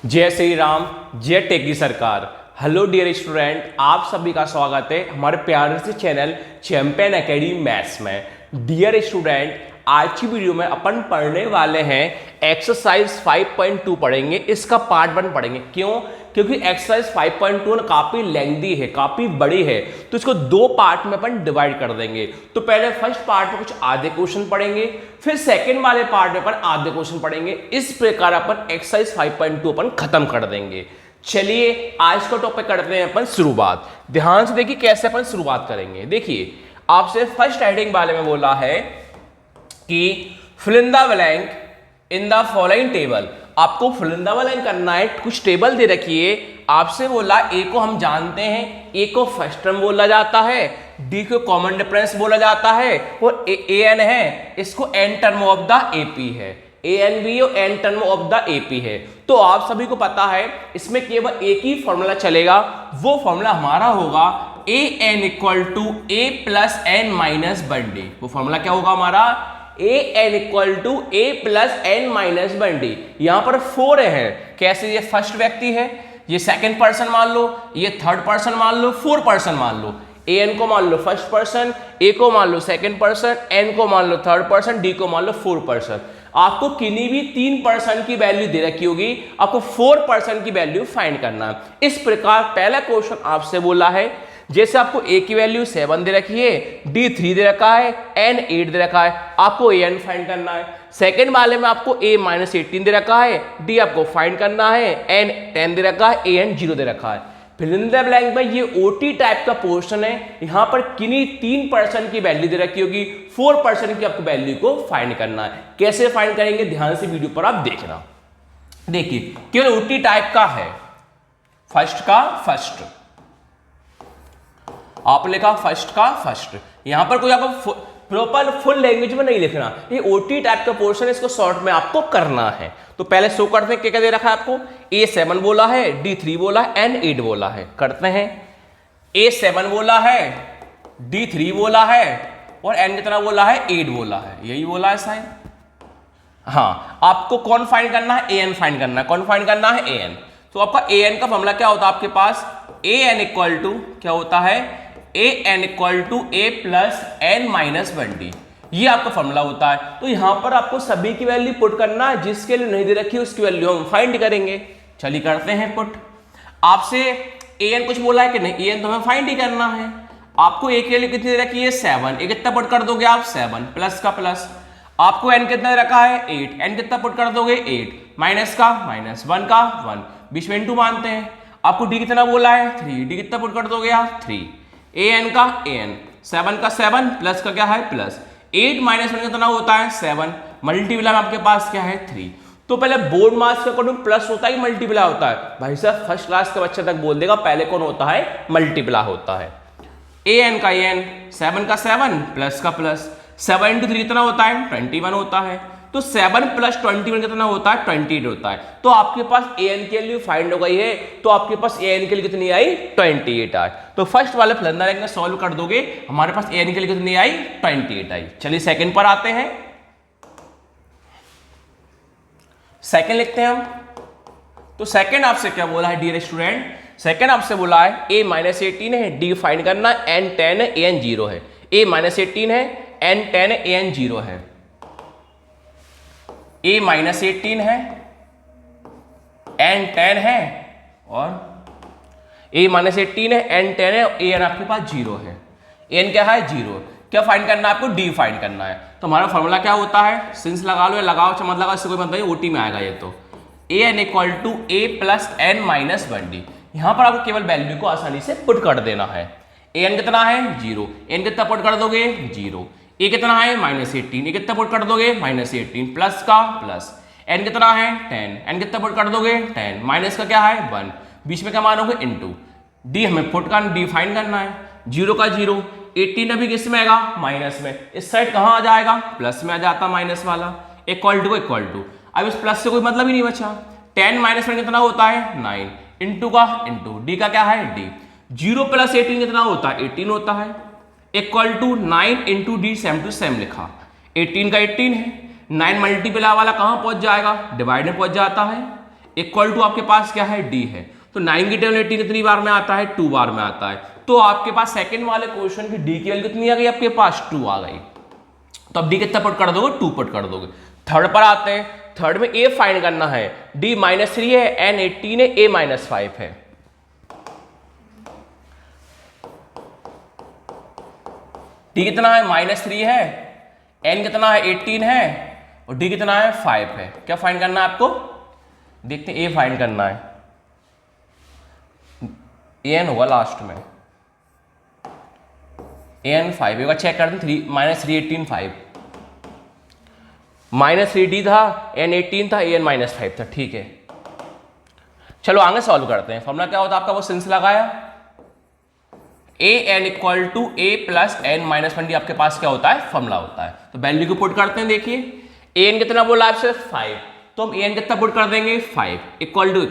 जय श्री राम, जय टेकी सरकार। हेलो डियर स्टूडेंट, आप सभी का स्वागत है हमारे प्यारे से चैनल चैंपियन एकेडमी मैथ्स में। डियर स्टूडेंट, आज की वीडियो में अपन पढ़ने वाले हैं एक्सरसाइज 5.2 पढ़ेंगे। इसका पार्ट 1 पढ़ेंगे। क्यों? क्योंकि एक्सरसाइज 5.2 काफी लेंथी है, काफी बड़ी है, तो इसको दो पार्ट में अपन डिवाइड कर देंगे। तो पहले फर्स्ट पार्ट में कुछ आधे क्वेश्चन पढ़ेंगे, फिर सेकंड वाले पार्ट में अपन आधे क्वेश्चन पढ़ेंगे। इस प्रकार अपन एक्सरसाइज 5.2 अपन खत्म कर देंगे। चलिए आज का टॉपिक करते हैं अपन शुरुआत। ध्यान से देखिए कैसे अपन शुरुआत करेंगे। देखिए आपसे फर्स्ट हेडिंग वाले में बोला है कि fill in the blank in the following table. आपको फिल इन द ब्लैंक करना है। कुछ टेबल दे रखी है, आपसे बोला ए को हम जानते हैं, ए को फर्स्ट टर्म बोला जाता है, डी को कॉमन डिफरेंस बोला जाता है, और ए एन है, इसको N term of the AP है। ए एन बी और N term of the AP है। तो आप सभी को पता है इसमें केवल एक ही फॉर्मूला चलेगा, वो फॉर्मूला हमारा होगा a n equal to a plus n minus one d. वो फॉर्मूला क्या होगा हमारा? A n equal to a plus n minus one d. यहां पर 4 है। कैसे? ये फर्स्ट व्यक्ति है, ये सेकंड पर्सन मान लो, ये थर्ड पर्सन मान लो, फोर्थ पर्सन मान लो। ए एन को मान लो फर्स्ट पर्सन, ए को मान लो सेकंड पर्सन, एन को मान लो थर्ड पर्सन, डी को मान लो फोर्थ पर्सन। आपको किन्हीं भी 3 पर्सन की वैल्यू दे रखी होगी, आपको 4 पर्सन की वैल्यू फाइंड करना है। इस प्रकार पहला क्वेश्चन आपसे बोला है, जैसे आपको ए की वैल्यू 7 दे रखी है, डी 3 दे रखा है, एन 8 दे रखा है, आपको ए एन फाइंड करना है। सेकंड वाले में आपको ए माइनस 18 दे रखा है, डी आपको फाइंड करना है, एन 10 दे रखा है, ए एन 0 दे रखा है। फिल इन द ब्लैंक में ये ओटी टाइप का पोर्शन है। यहां पर किन्हीं 3 पर्सन की वैल्यू दे रखी होगी, 4 पर्सन की आपको वैल्यू को फाइंड करना है। कैसे फाइंड करेंगे ध्यान से वीडियो पर आप देखना। देखिए केवल ओटी टाइप का है, फर्स्ट का फर्स्ट, आप लिखा फर्स्ट का फर्स्ट। यहां पर कोई आपको प्रॉपर फुल लैंग्वेज में नहीं लिखना, ये ओटी टाइप का पोर्शन है, इसको शॉर्ट में आपको करना है। तो पहले शो करते हैं, क्या क्या दे रखा है आपको? ए 7 बोला है, डी 3 बोला है, एन 8 बोला है। करते हैं, ए 7 बोला है, डी 3 बोला है, और एन कितना बोला है? 8 बोला है। यही बोला है साइन। हाँ, आपको कौन फाइंड करना है? ए एन फाइंड करना है। कौन फाइंड करना है? A N. तो आपका ए एन का फॉर्मूला क्या होता है आपके पास? ए एन इक्वल टू क्या होता है? ए n equal to a plus n minus one d. ये आपका फॉर्मूला होता है। तो यहां पर आपको सभी की वैल्यू पुट करना है, जिसके लिए नहीं दे रखी उसकी वैल्यू हम फाइंड करेंगे। चलिए करते हैं पुट। आपसे ए एन कुछ बोला है कि नहीं? ए एन तो हमें फाइंड ही करना है। आपको ए की वैल्यू कितनी दे रखी है? 7। ए कितना पुट कर दोगे आप? 7 प्लस का प्लस। आपको एन कितना दे रखा है? 8। एन कितना पुट कर दोगे? 8 माइनस का माइनस, 1 का 1, बीच में इनटू मानते हैं। आपको डी कितना बोला है? 3। डी कितना पुट कर दोगे आप? 3। ए एन का ए एन, 7 का 7 प्लस का क्या है? प्लस 8 माइनस 1 कितना होता है? 7। मल्टीप्लाई में आपके पास क्या है? 3। तो पहले बोर्ड मार्क्स के अकॉर्डिंग प्लस होता है, मल्टीप्लाई होता है? भाई साहब फर्स्ट क्लास का बच्चा तक बोल देगा पहले कौन होता है? मल्टीप्लाई होता है। ए एन का ए एन, 7 का 7 प्लस का प्लस, 7 इंटू 3 कितना होता है? 21 होता है। तो 7 प्लस 21 कितना होता है? 28 होता है। तो आपके पास ए एन की वैल्यू फाइंड हो गई है। तो आपके पास ए एन की वैल्यू कितनी आई? 28 आई। तो फर्स्ट वाले फिल इन द ब्लैंक में सॉल्व कर दोगे, हमारे पास ए एन की वैल्यू कितनी आई? 28 आई। चलिए सेकंड पर आते हैं। सेकंड लिखते हैं हम। तो सेकंड आपसे क्या बोला है डियर स्टूडेंट? सेकंड आपसे बोला है ए माइनस 18 है, डी फाइंड करना, एन 10 है, ए एन 0 है। ए माइनस 18 है, एन 10 है, ए एन 0 है। ए माइनस 18 है, एन 10 है, और ए माइनस 18 है, एन 10 है, ए एन आपके पास 0 है। एन क्या है? 0। क्या फाइंड करना है आपको? डी फाइंड करना है। तो हमारा फॉर्मूला क्या होता है? सिंस लगा लो या लगाओ चाहे मत लगाओ, इससे कोई मतलब नहीं, ओटी में आएगा ये। तो a n equal to a plus n minus one d. यहां पर आपको केवल वैल्यू को आसानी से पुट कर देना है। ए एन कितना है? 0। एन कितना पुट कर दोगे? 0। ए कितना है? माइनस 18। ए कितना पुट कर दोगे? माइनस 18 प्लस का प्लस। एन कितना है? 10। एन कितना पुट कर दोगे? 10 माइनस का क्या है? 1, बीच में क्या मानोगे? इनटू। डी हमें पुट का डी फाइंड करना है। 0 का 0, 18 अभी किस में आएगा? माइनस में। इस साइड कहां आ जाएगा? प्लस में आ जाता माइनस वाला। Equal to. अब इस प्लस से कोई मतलब ही नहीं बचा। 10 माइनस में कितना होता है? 9। इंटू का इंटू, डी का क्या है? डी। 0 प्लस 18 कितना होता है? 18 होता है। Equal to 9 into D, same to same लिखा। 18 का 18 है, 9 मल्टीप्लाई वाला कहाँ पहुंच जाएगा, डिवाइड में पहुंच जाता है, इक्वल टू आपके पास क्या है डी है। तो 9 की टेबल 18 कितनी बार में आता है, 2 बार में आता है। तो आपके पास सेकंड वाले क्वेश्चन की डी की वैल्यू कितनी आ गई, आपके पास 2 आ गई। तो अब डी कितना पुट कर दोगे, 2 पुट कर दोगे। थर्ड पर आते हैं, थर्ड में ए फाइंड करना है, डी -3 है, एन 18 है, ए -5 है। डी कितना है, -3 है, एन कितना है, 18 है, और डी कितना है, 5 है। क्या फाइंड करना है आपको, देखते हैं, ए फाइंड करना है, एन होगा लास्ट में, एन 5, एक बार चेक करते हैं, -3 18 5, -3 डी था, एन 18 था, एन -5 था, ठीक है। चलो आगे सॉल्व करते हैं। फॉर्मूला क्या होता है आपका, वो सिंस लगाया, a n equal to a plus n -1 d आपके पास क्या होता है, फॉर्मूला होता है। तो वैल्यू को पुट करते हैं, देखिए ए एन कितना बोला आपसे 5, तो हम ए एन कितना पुट कर देंगे 5 इक्वल टू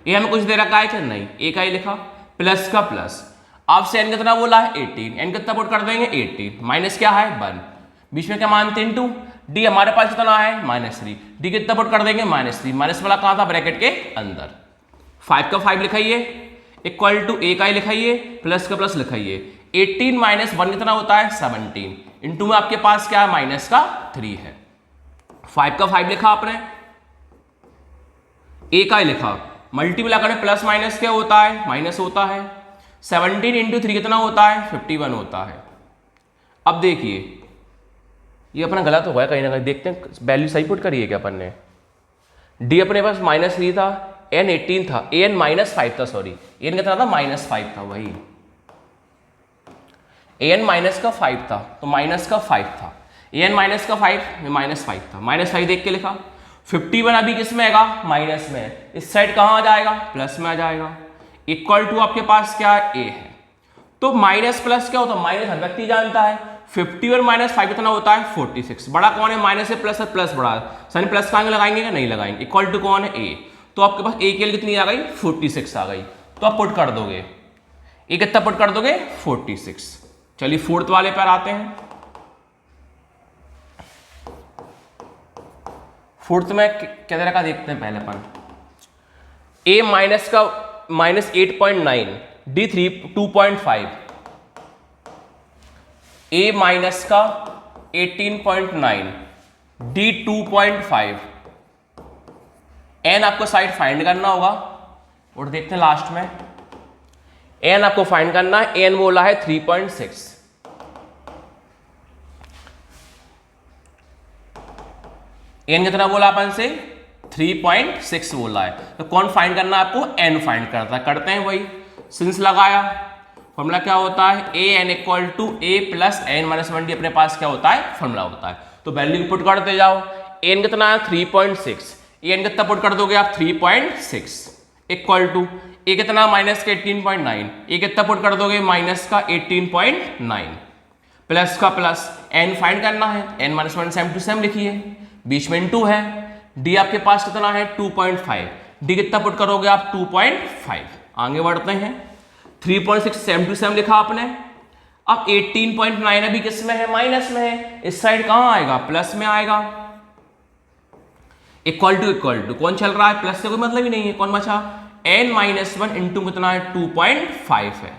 ए हमें कुछ दे रखा है क्या, नहीं, ए का ही लिखा, प्लस का प्लस, आपसे एन कितना बोला है 18, एन कितना पुट कर देंगे 18, माइनस क्या है 1, बीच में क्या मानते हैं 2, डी हमारे पास कितना है -3, डी कितना पुट कर देंगे -3, माइनस वाला कहाँ था, ब्रैकेट के अंदर, 5 का 5 लिखाइए, इक्वल टू ए का ही लिखाइए, प्लस का प्लस लिखाइए, 18 - 1 कितना होता है 17, इंटू में आपके पास क्या है माइनस का 3 है, 5 का 5 लिखा आपने, ए का ही लिखा, मल्टीप्लाई करें प्लस माइनस क्या होता है, माइनस होता है, 17 इंटू 3 कितना होता है 51 होता है। अब देखिए ये अपना गलत हो गया कहीं ना कहीं, देखते हैं वैल्यू सही पुट करिए क्या अपन ने, डी अपने पास -3 था, एन 18 था, ए एन -5 था, सॉरी एन कितना था -5 था, वही ए एन माइनस का 5 था, तो माइनस का 5 था, ए एन माइनस का 5 -5 था, -5 देख के लिखा, 51 अभी किस में आएगा, माइनस में, इस साइड कहाँ आ जाएगा, प्लस में आ जाएगा, इक्वल टू आपके पास क्या ए है, तो माइनस प्लस क्या होता है, माइनस हर व्यक्ति जानता है, 51 - 5 कितना होता है 46, बड़ा कौन है, माइनस है प्लस है, प्लस बड़ा है, साइन प्लस कहाँ लगाएंगे क्या, नहीं लगाएंगे, इक्वल टू कौन है ए, तो आपके पास ए की वैल्यू कितनी आ गई 46 आ गई, तो आप पुट कर दोगे, ए कितना पुट कर दोगे 46। चलिए फोर्थ वाले पर आते हैं, फोर्थ में क्या दे रखा देखते हैं पहले अपन, ए माइनस का -8.9, डी 2.5, ए माइनस का 18.9, डी 2.5, एन आपको साइड फाइंड करना होगा, और देखते हैं लास्ट में, एन आपको फाइंड करना है, एन बोला है 3.6, एन कितना बोला अपन से 3.6 बोला है, तो कौन फाइंड करना है आपको, एन फाइंड करता है, करते हैं वही, सिंस लगाया, फॉर्मूला क्या होता है, ए n equal to a plus n -1 d अपने पास क्या होता है, फॉर्मूला होता है। तो वैल्यू पुट करते जाओ, एन कितना है 3.6, एन कितना पुट कर दोगे आप 3.6, इक्वल टू ए कितना माइनस का 18.9, ए कितना पुट कर दोगे माइनस का 18.9, प्लस का प्लस, एन फाइंड करना है, एन -1 सेम टू सेम लिखिए, बीच में 2 है, डी आपके पास कितना है 2.5, डी कितना पुट करोगे आप 2.5, आगे बढ़ते हैं, 3.6 सेम टू सेम लिखा आपने, अब 18.9 अभी किस में है, माइनस में है, इस साइड कहां आएगा, प्लस में आएगा, इक्वल टू कौन चल रहा है, प्लस से कोई मतलब ही नहीं है, कौन बचा, n-1 इंटू कितना है 2.5 है।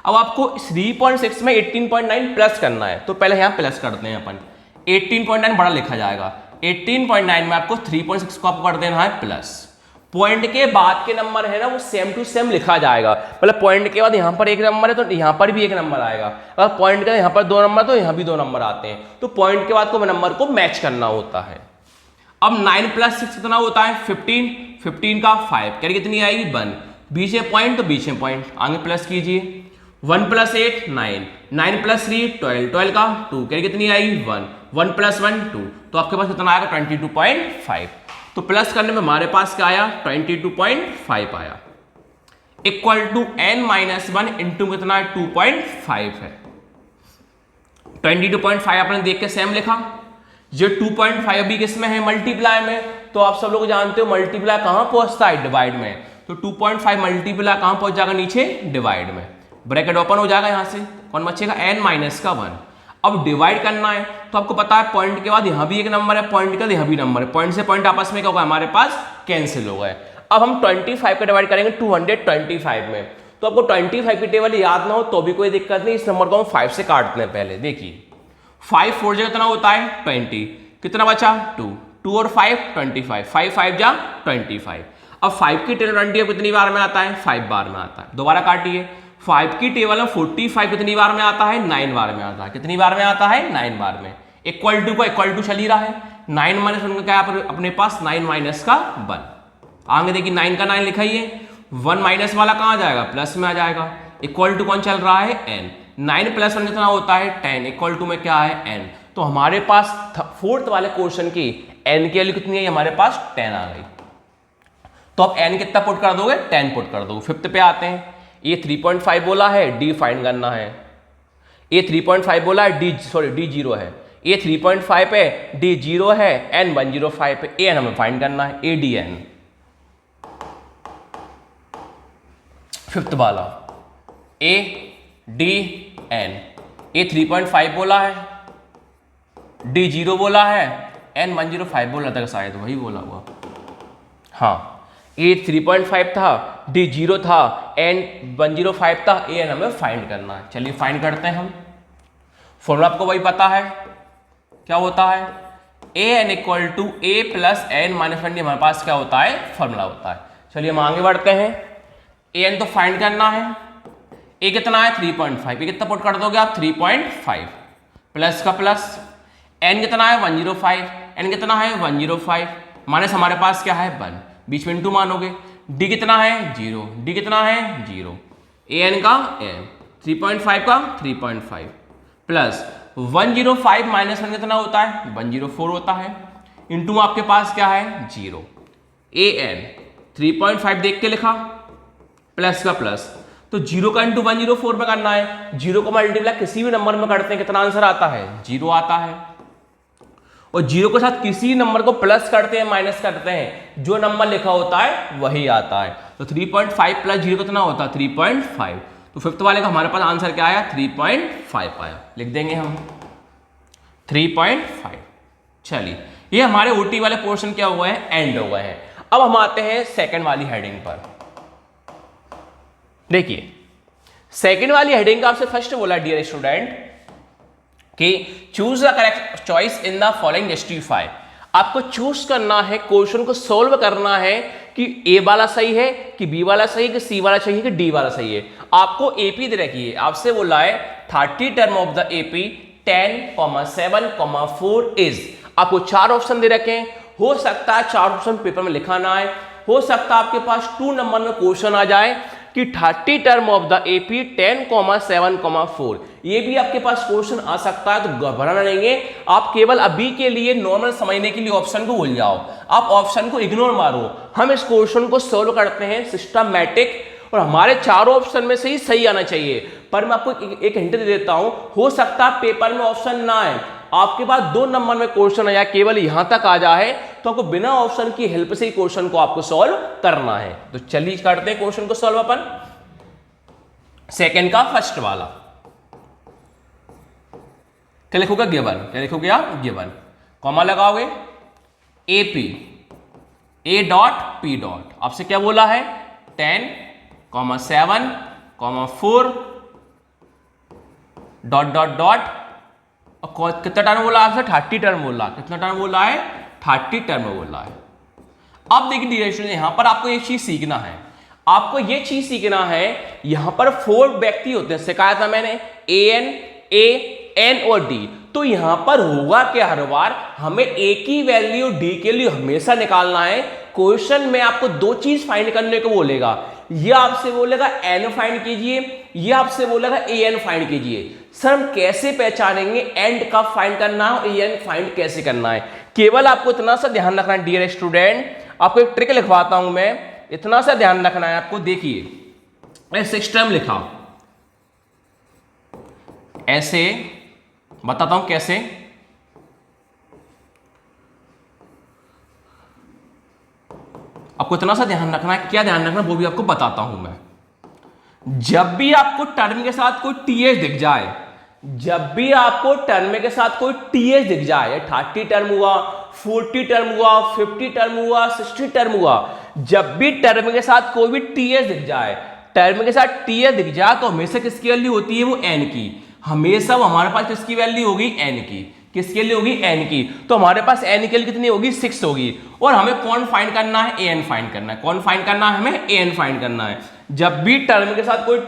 अब आपको 3.6 में 18.9 प्लस करना है, तो पहले यहां प्लस करते हैं अपन, 18.9 बड़ा लिखा जाएगा, 18.9 में आपको 3.6 को आपको कर देना है प्लस, पॉइंट के बाद के नंबर है ना वो सेम टू सेम लिखा जाएगा, मतलब पॉइंट के बाद यहां पर एक नंबर है तो यहां पर भी एक नंबर आएगा, अगर पॉइंट का यहां पर 2 नंबर तो यहां भी 2 नंबर आते हैं, तो पॉइंट के बाद को नंबर को मैच करना होता है। अब 9 + 6 कितना होता है 15, 15 का 5 कैरी कितनी आएगी 1, बीच में पॉइंट तो बीच में पॉइंट, आगे प्लस कीजिए, 1 + 8 9, 9 + 3 12, 12 का 2 कैरी कितनी आएगी 1, 1 + 1 2, तो आपके पास कितना आएगा 22.5, तो प्लस करने में हमारे पास क्या आया 22.5 आया, इक्वल टू n-1 इंटू कितना है 2.5 है, 22.5 आपने देख के सेम लिखा, ये 2.5 अभी किसमें है मल्टीप्लाई में, तो आप सब लोग जानते हो मल्टीप्लाई कहां पहुंचता है डिवाइड में, तो 2.5 मल्टीप्लाई कहां पहुंच जाएगा नीचे डिवाइड में, ब्रैकेट ओपन हो जाएगा, यहां से कौन बचेगा n-1, अब डिवाइड करना है तो आपको पता है पॉइंट के बाद यहां भी एक नंबर है, पॉइंट के बाद यहां भी नंबर है, पॉइंट से पॉइंट आपस में क्या होगा हमारे पास कैंसिल हो गए। अब हम 25 का डिवाइड करेंगे 225 में, तो आपको 25 की टेबल याद ना हो तो भी कोई दिक्कत नहीं, इस नंबर को हम 5 से काटते हैं। पहले देखिए 5 4 जगह कितना होता है 20, कितना बचा 2, 2 और 5 25, 5 5 जा 25। अब 5 की टेबल 20 कितनी बार में आता है 5 बार में आता है। दोबारा काटिए 5 की टेबल में 45 कितनी बार में आता है 9 बार में आता है। कितनी बार में आता है 9 बार में। इक्वल टू का इक्वल टू चल ही रहा है, 9 माइनस 1 का क्या है अपने पास 9 माइनस का 1। आगे देखिए 9 का 9 लिखाइए, 1 माइनस वाला कहाँ जाएगा प्लस में आ जाएगा। इक्वल टू कौन चल रहा है n, 9 प्लस 1 कितना होता है 10, इक्वल टू में क्या है n। तो हमारे पास फोर्थ वाले क्वेश्चन की n की वैल्यू कितनी है हमारे पास 10 आ गई। तो आप n कितना पुट कर दोगे 10 पुट कर दोगे। फिफ्थ पे आते हैं, ये 3.5 बोला है d फाइंड करना है, ये 3.5 बोला है d 0 है, ये 3.5 है d 0 है, n 105 पे an हमें फाइंड करना है adn। फिफ्थ वाला a d n, ये 3.5 बोला है, d 0 बोला है, n 105 बोला था शायद वही बोला हुआ, हाँ ये 3.5 था, d 0 था, n 105 था, an हमें फाइंड करना है। चलिए फाइंड करते हैं हम। फॉर्मूला आपको वही पता है, क्या होता है an equal to a plus n minus 1 हमारे पास क्या होता है फॉर्मूला होता है। चलिए हम आगे बढ़ते हैं, an तो फाइंड करना है, a कितना है 3.5, ये कितना पुट कर दोगे आप 3.5 प्लस का प्लस, n कितना है 105, n कितना है 105 माइनस हमारे पास क्या है 1, बीच में इंटू मानोगे, d कितना है 0, d कितना है 0, an का n 3.5 का 3.5 प्लस 105 माइनस 1 कितना होता है 104 होता है, इंटू आपके पास क्या है 0, an 3.5 देख के लिखा प्लस का प्लस, तो 0 का इंटू 104 में करना है, 0 को मल्टीप्लाई किसी भी नंबर में करते हैं कितना आंसर आता है 0 आता है, और 0 के साथ किसी नंबर को प्लस करते हैं माइनस करते हैं जो नंबर लिखा होता है वही आता है। तो 3.5 प्लस 0 कितना होता है 3.5, तो फिफ्थ वाले का हमारे पास आंसर क्या आया 3.5 आया, लिख देंगे हम 3.5। चलिए ये हमारे ओटी वाले पोर्शन क्या हुए हैं एंड हो गए हैं। अब हम आते हैं सेकंड वाली हेडिंग पर। देखिए सेकंड वाली हेडिंग का आपसे फर्स्ट बोला डियर स्टूडेंट कि choose the correct choice in the following justify. आपको चूज करना है, क्वेश्चन को सोल्व करना है कि ए वाला सही है कि बी वाला सही है कि सी वाला सही है कि डी वाला सही है। आपको एपी दे रखी है, आपसे बोला है 30 term of the AP 10,7,4 is. आपको 4 ऑप्शन दे रखे हैं, हो सकता है 4 ऑप्शन पेपर में लिखा ना है, हो सकता है आपके पास 2 नंबर में क्वेश्चन आ जाए कि 30 टर्म ऑफ द एपी 10,7,4, ये भी आपके पास क्वेश्चन आ सकता है। तो घबराना नहीं है, आप केवल अभी के लिए नॉर्मल समझने के लिए ऑप्शन को भूल जाओ, आप ऑप्शन को इग्नोर मारो। हम इस क्वेश्चन को सोल्व करते हैं सिस्टमैटिक, और हमारे 4 ऑप्शन में से ही सही आना चाहिए। पर मैं आपको एक हिंट दे देता हूं, हो सकता है पेपर में ऑप्शन ना आए, आपके पास 2 नंबर में क्वेश्चन आया केवल यहां तक आ जाए, तो आपको बिना ऑप्शन की हेल्प से ही क्वेश्चन को आपको सॉल्व करना है। तो चलिए करते हैं क्वेश्चन को सॉल्व अपन। सेकंड का फर्स्ट वाला क्या लिखोगे गिवन, क्या लिखोगे आप गिवन, कॉमा लगाओगे एपी ए डॉट पी डॉट, आपसे क्या बोला है 10,7,4 डॉट डॉट डॉट, कितना टर्म बोला आपसे 30 टर्म बोला, कितना टर्म बोला है 30 टर्म बोला है। अब देखिए डिरेक्शन, यहां पर आपको एक चीज सीखना है, आपको ये चीज सीखना है, यहां पर 4 व्यक्ति होते हैं, सिखाया था मैंने एन ए एन और डी। तो यहां पर होगा क्या, हर बार हमें ए की वैल्यू डी के लिए हमेशा निकालना है। क्वेश्चन में आपको 2 चीज फाइंड करने को बोलेगा, ये आपसे बोलेगा एन फाइंड कीजिए, ये आपसे बोलेगा ए एन फाइंड कीजिए। सर हम कैसे पहचानेंगे एंड कब फाइंड करना है और ए एन फाइंड कैसे करना है? केवल आपको इतना सा ध्यान रखना है डियर स्टूडेंट, आपको एक ट्रिक लिखवाता हूं मैं, इतना सा ध्यान रखना है आपको। देखिए सिस्टम लिखा, ऐसे बताता हूं कैसे। आपको इतना सा ध्यान रखना है, क्या ध्यान रखना वो भी आपको बताता हूं मैं। जब भी आपको टर्म के साथ कोई टीएच दिख जाए, जब भी आपको टर्म के साथ कोई टीएच दिख जाए, 30 टर्म हुआ, 40 टर्म हुआ, 50 टर्म हुआ, 60 टर्म हुआ, जब भी टर्म के साथ कोई भी टीएच दिख जाए, टर्म के साथ टीएच दिख जाए तो हमेशा किसकी वैल्यू होती है? वो एन की। हमेशा वो हमारे पास किसकी वैल्यू होगी? एन की। किसके लिए होगी? एन की। तो हमारे पास एन की वैल्यू कितनी होगी? 6 होगी। और हमें कौन फाइंड करना है? ए एन फाइंड करना है। कौन फाइंड करना है? हमें ए एन फाइंड करना है। जब भी टर्म के साथ कोई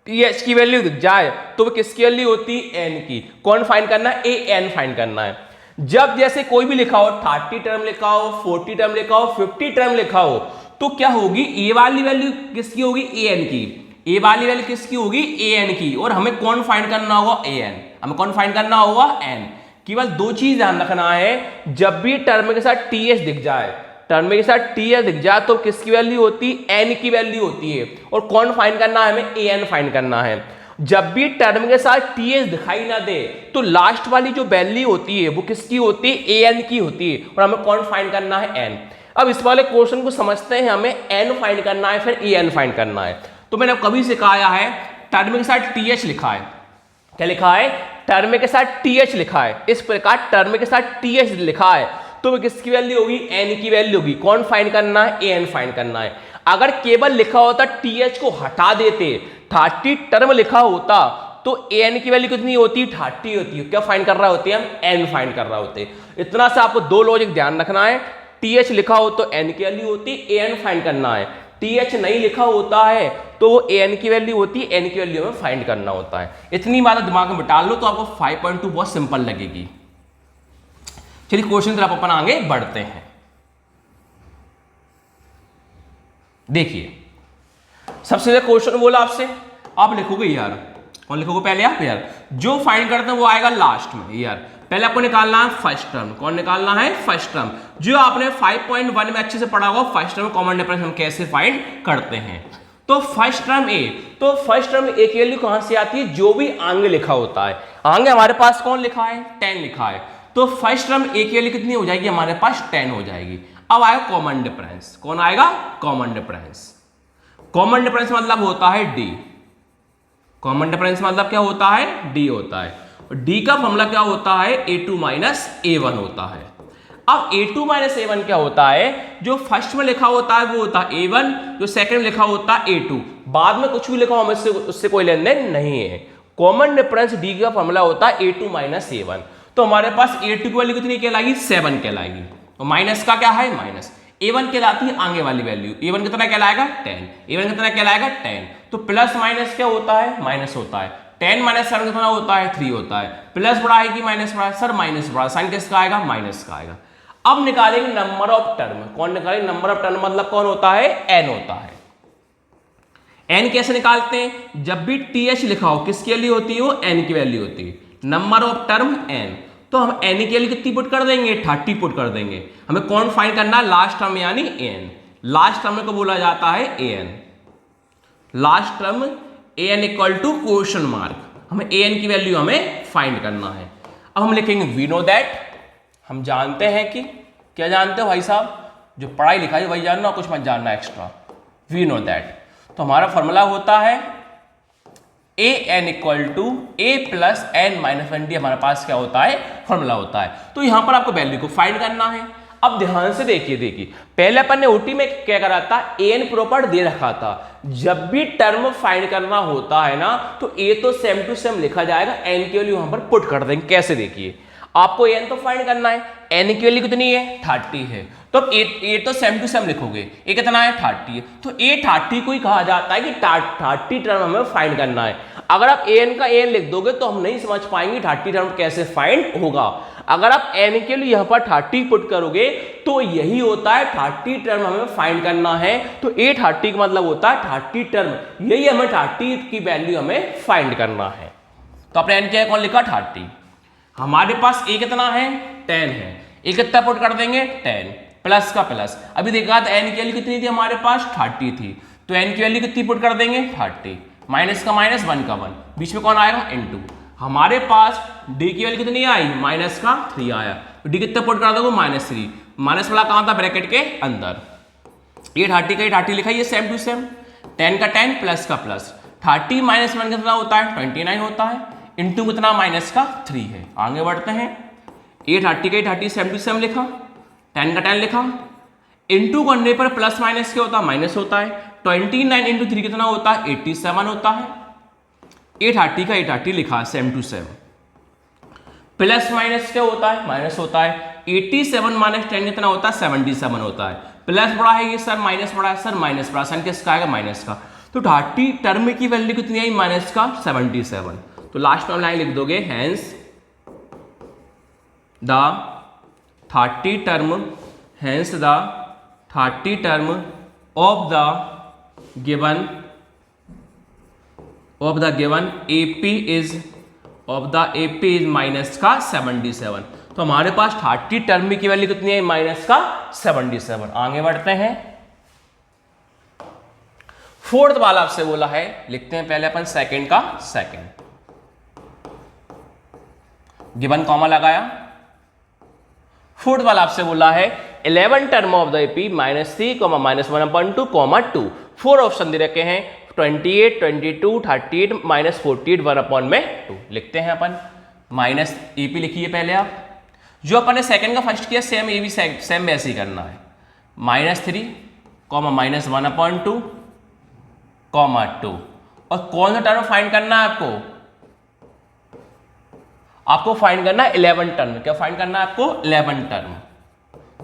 टीएच की वैल्यू दिख जाए तो वो किसकी वैल्यू होती है? एन की। कौन फाइंड करना है? ए एन फाइंड करना है। जब जैसे कोई भी लिखा हो, 30 टर्म लिखा हो, 40 टर्म लिखा हो, 50 टर्म लिखा हो, तो क्या होगी? ए वाली वैल्यू किसकी होगी? ए एन की। ए वाली वैल्यू किसकी होगी? ए एन की। और हमें कौन फाइंड करना होगा? A N. हमें कौन फाइंड करना होगा? एन। केवल दो चीज ध्यान रखना है, जब भी टर्म के साथ टीएच दिख जाए, टर्म के साथ टीएच दिख जाए तो किसकी वैल्यू होती है? एन की वैल्यू होती है। और कौन फाइंड करना है? हमें ए एन फाइंड करना है। जब भी टर्म के साथ टीएच दिखाई ना दे तो लास्ट वाली जो वैल्यू होती है वो किसकी होती है? ए एन की होती है। और हमें कौन फाइंड करना है? एन। अब इस वाले क्वेश्चन को समझते हैं, हमें एन फाइंड करना है, फिर ए एन फाइंड करना है। तो मैंने कभी सिखाया है, टर्म के साथ टीएच लिखा है, क्या लिखा है? टर्म के साथ टीएच लिखा है। इस प्रकार टर्म के साथ टीएच लिखा है तो वो किसकी वैल्यू होगी? एन की वैल्यू होगी। कौन फाइंड करना है? ए एन फाइंड करना है। अगर केवल लिखा होता टीएच को हटा देते, 30 टर्म लिखा होता तो एन की वैल्यू कितनी होती? 30 होती है। क्या फाइंड कर रहा होते? हम एन फाइंड कर रहा होते। इतना सा आपको दो लॉजिक ध्यान रखना है। टीएच लिखा हो तो एन की वैल्यू होती, ए एन फाइंड करना है। टीएच नहीं लिखा होता है तो वो ए एन की वैल्यू होती है, एन की वैल्यू हमें फाइंड करना होता है। इतनी बात दिमाग में बिठा लो तो आपको 5.2 बहुत सिंपल लगेगी। चलिए क्वेश्चन तरफ अपन आगे बढ़ते हैं। देखिए, सबसे पहले क्वेश्चन बोला आपसे, आप लिखोगे यार, कौन लिखोगे पहले? आप यार। जो फाइंड करते हैं वो आएगा लास्ट में यार। पहले आपको निकालना है फर्स्ट टर्म। कौन निकालना है? First term. जो आपने 5.1 में अच्छे से पढ़ा होगा, फर्स्ट टर्म कॉमन डिफरेंस हम कैसे फाइंड करते हैं। तो फर्स्ट टर्म ए, तो फर्स्ट टर्म ए की वैल्यू कहां से आती है? जो भी आगे लिखा होता है। आगे हमारे पास कौन लिखा है? 10 लिखा है। तो फर्स्ट टर्म ए की वैल्यू कितनी हो जाएगी? हमारे पास 10 हो जाएगी। अब आएगा कॉमन डिफरेंस। कौन आएगा? Common difference. कॉमन डिफरेंस मतलब होता है डी। कॉमन डिफरेंस मतलब क्या होता है? डी होता है। और डी का फॉर्मूला क्या होता है? a2 माइनस a1 होता है। अब a2 माइनस a1 क्या होता है? जो फर्स्ट में लिखा होता है वो होता है a1, जो सेकंड में लिखा होता है a2। बाद में कुछ भी लिखा हो हमें उससे कोई लेन देन नहीं है। कॉमन डिफरेंस डी का फॉर्मूला होता है a2 माइनस a1। तो हमारे पास a2 की वैल्यू कितनी कहलाएगी? 7 कहलाएगी। और माइनस का क्या है? माइनस। a1 कहलाती है आगे वाली वैल्यू। a1 कितना कहलाएगा? 10। a1 कितना कहलाएगा? 10। तो प्लस माइनस क्या होता है? माइनस होता है। 10 माइनस 7 कितना होता है? 3 होता है। प्लस बड़ा है कि माइनस बड़ा है? सर माइनस बड़ा। साइन किसका आएगा? माइनस का आएगा। अब निकालेंगे नंबर ऑफ टर्म। कौन निकालेंगे? नंबर ऑफ टर्म मतलब कौन होता है? एन होता है। एन कैसे निकालते हैं? जब भी टीएच लिखा हो किसकी वैल्यू होती है? वो एन की वैल्यू होती है। Number of term N. तो हम एन की वैल्यू कितनी पुट कर देंगे? 30 पुट कर देंगे। हमें कौन फाइंड करना है? लास्ट टर्म यानी एन। लास्ट टर्म को बोला जाता है ए n. Last term a n equal to question mark. हमें ए एन की वैल्यू हमें फाइंड करना है। अब हम लिखेंगे वी नो दैट। हम जानते हैं कि, क्या जानते हो भाई साहब? जो पढ़ाई लिखाई वही जानना, कुछ मत जानना एक्स्ट्रा। We know that. तो हमारा फॉर्मूला होता है ए n equal to a plus n minus 1 d. हमारे पास क्या होता है? फॉर्मूला होता है। तो यहां पर आपको वैल्यू को फाइंड करना है। अब ध्यान से देखिए, पहले अपन ने ओटी में क्या करा था? एन प्रॉपर दे रखा था। जब भी टर्म फाइंड करना होता है ना तो ए तो सेम टू सेम लिखा जाएगा, एन की वैल्यू यहां पर पुट कर देंगे। कैसे? देखिए, आपको एन तो फाइंड करना है। एन की वैल्यू कितनी है? 30 है। तो ए तो सेम टू सेम लिखोगे। ए कितना है? 30 है। तो ए 30 को ही कहा जाता है कि 30 टर्म हमें फाइंड करना है। अगर आप एन का एन लिख दोगे तो हम नहीं समझ पाएंगे 30 टर्म कैसे फाइंड होगा। अगर आप एन के लिए यहां पर 30 पुट करोगे तो यही होता है 30 टर्म हमें फाइंड करना है। तो ए 30 का मतलब होता है 30 टर्म। यही हमें 30 की वैल्यू हमें फाइंड करना है। तो अपने एन क्या कौन लिखा? 30। हमारे पास ए कितना है? 10 है। ए कितना पुट कर देंगे? 10 प्लस का प्लस। अभी देखा था एन की वैल्यू कितनी थी? हमारे पास 30 थी। तो एन की वैल्यू कितनी पुट कर देंगे? 30। माइनस का माइनस, 1 का 1, बीच में कौन आएगा? इनटू। हमारे पास डी की वैल्यू कितनी आई? माइनस का 3 आया। तो डी कितना पुट कर दोगे? -3। माइनस वाला कहां था? ब्रैकेट के अंदर। ये 30 का 30 लिखा, ये सेम टू सेम। 10 का 10 प्लस का प्लस। 30 माइनस 1 कितना होता है? 29 होता है। इंटू कितना माइनस का 3 है। आगे बढ़ते हैं, 830 का 830 77 लिखा, 10 का 10 लिखा, इंटू करने पर प्लस माइनस क्या होता है, माइनस होता है। 29 इंटू 3 कितना होता है, 87 होता है। 830 का 830 लिखा 727, प्लस माइनस क्या होता है, माइनस होता है। 87 माइनस 10 कितना होता है, 77 होता है। प्लस बड़ा है ये सर, माइनस बड़ा है सर, माइनस बड़ा सन किसका आएगा, माइनस का। तो 30 टर्म की वैल्यू कितनी आई, माइनस का 77। तो लास्ट में लाइन लिख दोगे, hence the 30 term, hence the 30 term of the given AP is minus का 77। तो हमारे पास 30 टर्म की वैल्यू कितनी है, माइनस का 77। आगे बढ़ते हैं, फोर्थ वाला आपसे बोला है, लिखते हैं पहले अपन सेकंड का सेकंड, गिवन कॉमा लगाया। फोर्थ वाला आपसे बोला है 11 term of the AP -3, -1/2, 2। 4 option दे रखे हैं, 28, 22, 38, -48, 1/2। लिखते हैं अपन, माइनस AP लिखिए पहले आप। जो अपन ने सेकंड का फर्स्ट किया सेम ये भी सेम वैसे ही करना है। -3, -1/2, 2। और कौन सा टर्म फाइंड करना है आपको फाइंड करना है 11 टर्म। क्या फाइंड करना है आपको, 11 टर्म।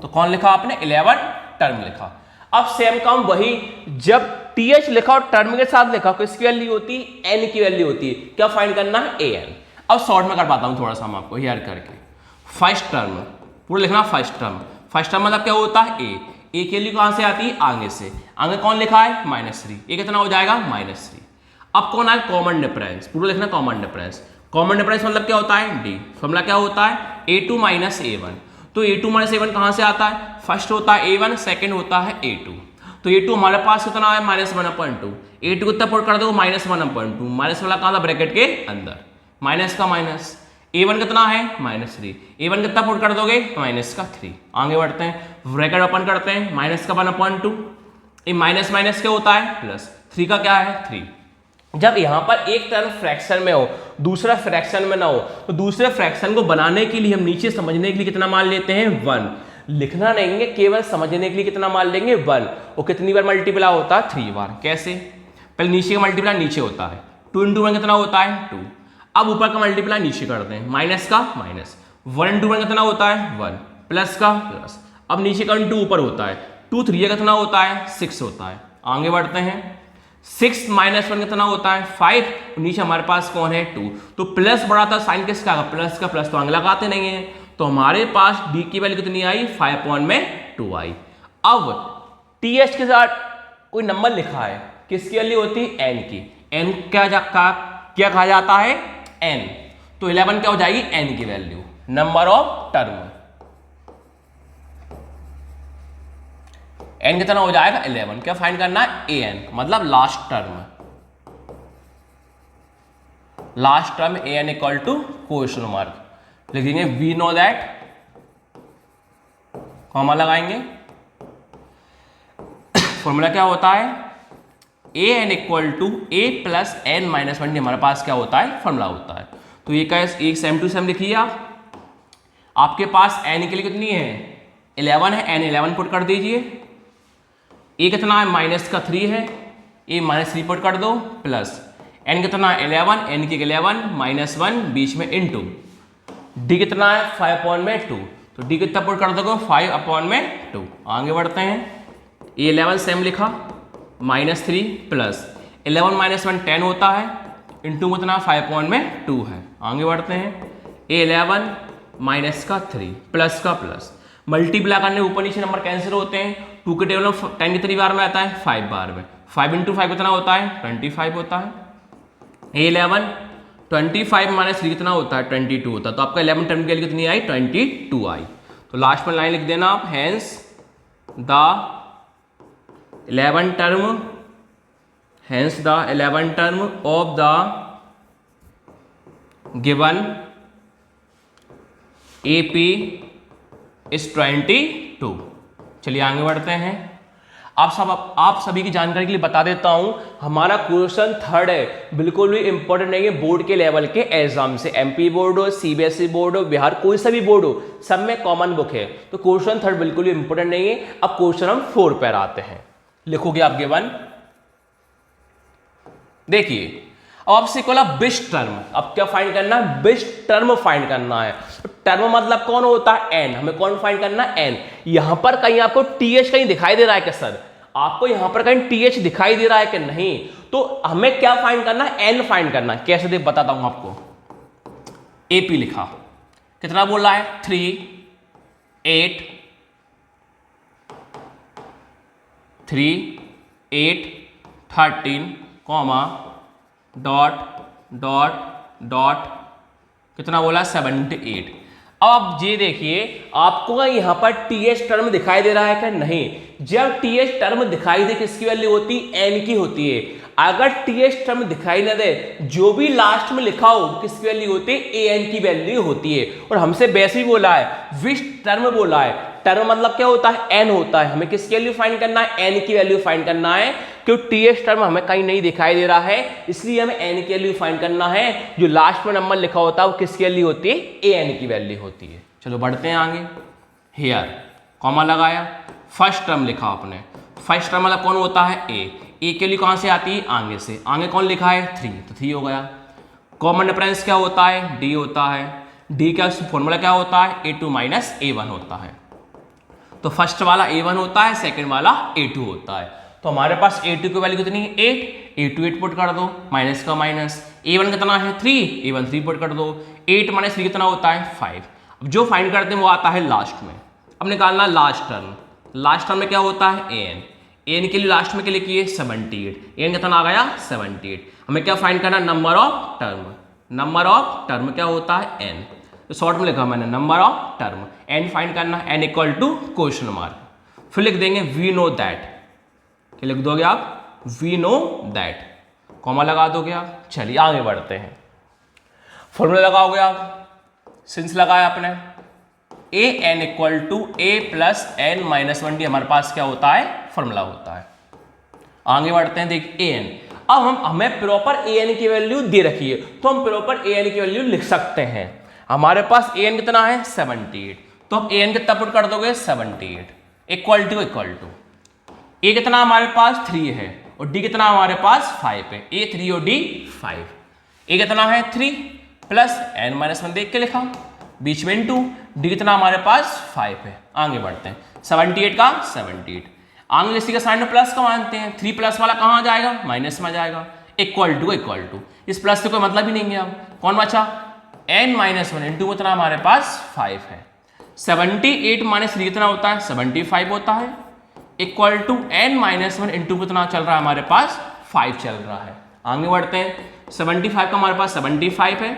तो कौन लिखा आपने, 11 टर्म लिखा। अब सेम काम वही, जब TH लिखा और टर्म के साथ लिखा, किसकी वैल्यू होती है, N की वैल्यू होती है। क्या फाइंड करना है, AN। अब शॉर्ट में कर पाता हूं थोड़ा सा हम आपको याद करके। फर्स्ट टर्म पूरा लिखना, फर्स्ट टर्म मतलब क्या होता है, A की वैल्यू कहां से आती है, आगे से। आगे कौन लिखा है, -3, ये कितना हो जाएगा, -3। अब कौन है, कॉमन डिफरेंस, पूरा लिखना कॉमन डिफरेंस। कॉमन डिफरेंस मतलब क्या होता है, D। फॉर्मूला क्या होता है, A2 - A1। तो A2 - A1 कहां से आता है, फर्स्ट होता है A1, सेकंड होता है A2। तो A2 हमारे पास कितना है, -1/2। A2 कितना पुट कर दो, -1/2, माइनस वाला कहां था, ब्रैकेट के अंदर, माइनस का माइनस। A1 कितना है, -3, A1 कितना पुट कर दोगे, -3। आगे बढ़ते हैं, ब्रैकेट ओपन करते हैं, -1/2। ये माइनस माइनस क्या होता है, प्लस। 3 का क्या है, 3। जब यहां पर एक टर्म फ्रैक्शन में हो, दूसरा फ्रैक्शन में ना हो, तो दूसरे फ्रैक्शन को बनाने के लिए हम नीचे समझने के लिए कितना मान लेते हैं, 1। लिखना नहीं है, केवल समझने के लिए कितना मान लेंगे, 1। और कितनी बार मल्टीप्लाई होता है, 3 बार। कैसे, पहले नीचे का मल्टीप्लाई नीचे होता है, 2 × 1 कितना होता है, 2। अब ऊपर का मल्टीप्लाई नीचे करते हैं, माइनस का माइनस, 1 × 1 कितना होता है, 1, प्लस का प्लस। अब नीचे का 2 ऊपर होता है, 2 3 कितना होता है, 6 होता है। आगे बढ़ते हैं, 6 - 1 कितना होता है, 5। नीचे हमारे पास कौन है, 2। तो प्लस बड़ा था, साइन किसका, प्लस का प्लस, तो आगे लगाते नहीं है। तो हमारे पास D की वैल्यू कितनी आई, 5/2 आई। अब TH के साथ कोई नंबर लिखा है, किसकी वैल्यू होती है, N की। N क्या कहा जाता है, N। तो 11 क्या हो जाएगी, N की value, number of term. N कितना हो जाएगा, 11। क्या फाइंड करना है, AN मतलब last term. Last term AN equal to question mark लिखेंगे, वी नो दैट, कॉमा लगाएंगे। फॉर्मूला क्या होता है, AN equal to A + N - 1। हमारे पास क्या होता है, फॉर्मूला होता है। तो ये का एक सेम टू सेम लिखिए आप। आपके पास N के लिए कितनी है, 11 है, N 11 पुट कर दीजिए। A कितना है, -3 है, A -3 पुट कर दो, प्लस N कितना है, 11, N की 11 -1 बीच में इंटू D कितना है, 5/2। तो D कितना पुट कर दोगे, 5/2। आगे बढ़ते हैं, A 11 सेम लिखा, -3 प्लस 11 - 1 10 होता है, इंटू कितना 5/2 है। आगे बढ़ते हैं, A 11 -3 प्लस का प्लस, मल्टीप्लाई करने ऊपर नीचे नंबर कैंसिल होते हैं। 2 के टेबल में 10 कितनी बार में आता है, 5 बार में। 5 × 5 कितना होता है, 25 होता है। A 11 25 - 3 कितना होता है, 22 होता है। तो आपका 11 टर्म के लिए कितनी आई, 22 आई। तो लास्ट में लाइन लिख देना आप, hence the 11 term of the given AP is 22। चलिए आगे बढ़ते हैं। आप सभी की जानकारी के लिए बता देता हूं, हमारा क्वेश्चन थर्ड है, बिल्कुल भी इंपॉर्टेंट नहीं है बोर्ड के लेवल के एग्जाम से। एमपी बोर्ड हो, सीबीएसई बोर्ड हो, बिहार कोई सा भी बोर्ड हो, सब में कॉमन बुक है। तो क्वेश्चन थर्ड बिल्कुल भी इंपॉर्टेंट नहीं है। अब क्वेश्चन हम 4 पर आते हैं। लिखोगे आप गिवन, देखिए अब आपसे बोला बेस्ट टर्म। अब क्या फाइंड करना है? बेस्ट टर्म फाइंड करना है। टर्म मतलब कौन होता है? एन। हमें कौन फाइंड करना है? एन। यहां पर कहीं आपको टीएच कहीं दिखाई दे रहा है क्या सर? आपको यहां पर कहीं टीएच दिखाई दे रहा है कि नहीं? तो हमें क्या फाइंड करना है? एन फाइंड करना है। कैसे देख बताता हूं आपको। एपी लिखा, कितना बोल रहा है? 3 8 13 कॉमा डॉट डॉट डॉट कितना बोला? 78। अब ये देखिए आपको यहां पर टीएच टर्म दिखाई दे रहा है क्या? नहीं। जब टीएच टर्म दिखाई दे किसकी वैल्यू होती? एन की होती है। अगर टीएच टर्म दिखाई ना दे, जो भी लास्ट में लिखा हो किसकी वैल्यू होती है? ए एन की वैल्यू होती है। और हमसे वैसे ही बोला है, विच टर्म बोला है। टर्म मतलब क्या होता है? एन होता है। हमें किसकी वैल्यू फाइंड करना है? एन की वैल्यू फाइंड करना है। क्योंकि टीएच टर्म हमें कहीं नहीं दिखाई दे रहा है, इसलिए हमें एन की वैल्यू फाइंड करना है। जो लास्ट में नंबर लिखा होता है वो किसकी वैल्यू होती है? ए एन की वैल्यू होती है। चलो बढ़ते हैं आगे। हेयर कॉमा लगाया, फर्स्ट टर्म लिखा आपने। फर्स्ट टर्म मतलब कौन होता है? ए के लिए कहां से आती है? आगे से। आगे कौन लिखा है? 3, तो 3 हो गया। कॉमन डिफरेंस क्या होता है? डी होता है। डी का फॉर्मूला क्या होता है? A2 माइनस A1 होता है। तो फर्स्ट वाला A1 होता है, सेकंड वाला A2 होता है। तो हमारे पास A2 की वैल्यू कितनी है? 8। A2 8 पुट कर दो, माइनस का माइनस। A1 कितना है? 3। A1 3 पुट कर दो। 8 माइनस 3 कितना होता है? 5। अब जो फाइंड करते हैं वो आता है लास्ट में। अब निकालना लास्ट टर्म। लास्ट टर्म में क्या होता है? एन। एन के लिए लास्ट में क्या लिखिए? 78। एन कितना आ गया? 78। हमें क्या फाइंड करना? Number of term. Number of term क्या होता है? एन। तो शॉर्ट में लिखा मैंने number of term. N find करना है, N equal to question mark. फिर लिख देंगे वी नो दैट। क्या लिख दोगे आप? वी नो दैट, कॉमा लगा दोगे आप। चलिए आगे बढ़ते हैं। फॉर्मूला लगाओगे आप, सिंस लगाया आपने। A n equal to a plus n minus 1 d हमारे पास क्या होता है? फॉर्मूला होता है। आगे बढ़ते हैं। देख ए एन, अब हमें प्रॉपर ए एन की वैल्यू दे रखी है, तो हम प्रॉपर ए एन की वैल्यू लिख सकते हैं। हमारे पास ए एन कितना है? 78। तो हम ए एन कितना पुट कर दोगे? 78 इक्वल टू ए कितना हमारे पास? 3 है, और डी कितना हमारे पास? 5 है। ए 3 और डी 5। ए कितना है? 3 प्लस एन माइनस 1 देख के लिखा, बीच में इनटू। डी कितना हमारे पास? 5 है। आगे बढ़ते हैं। 78 का 78, आगे इसी का साइन में प्लस का मानते हैं। 3 प्लस वाला कहाँ आ जाएगा? माइनस में आ जाएगा। इक्वल टू इस प्लस से कोई मतलब ही नहीं है। अब कौन बचा? n माइनस 1 इंटू कितना हमारे पास? 5 है। 78 माइनस 3 कितना होता है? 75 होता है। Equal to n minus 1 into कितना चल रहा है हमारे पास? 5 चल रहा है। आगे बढ़ते हैं। 75 का हमारे पास 75 है।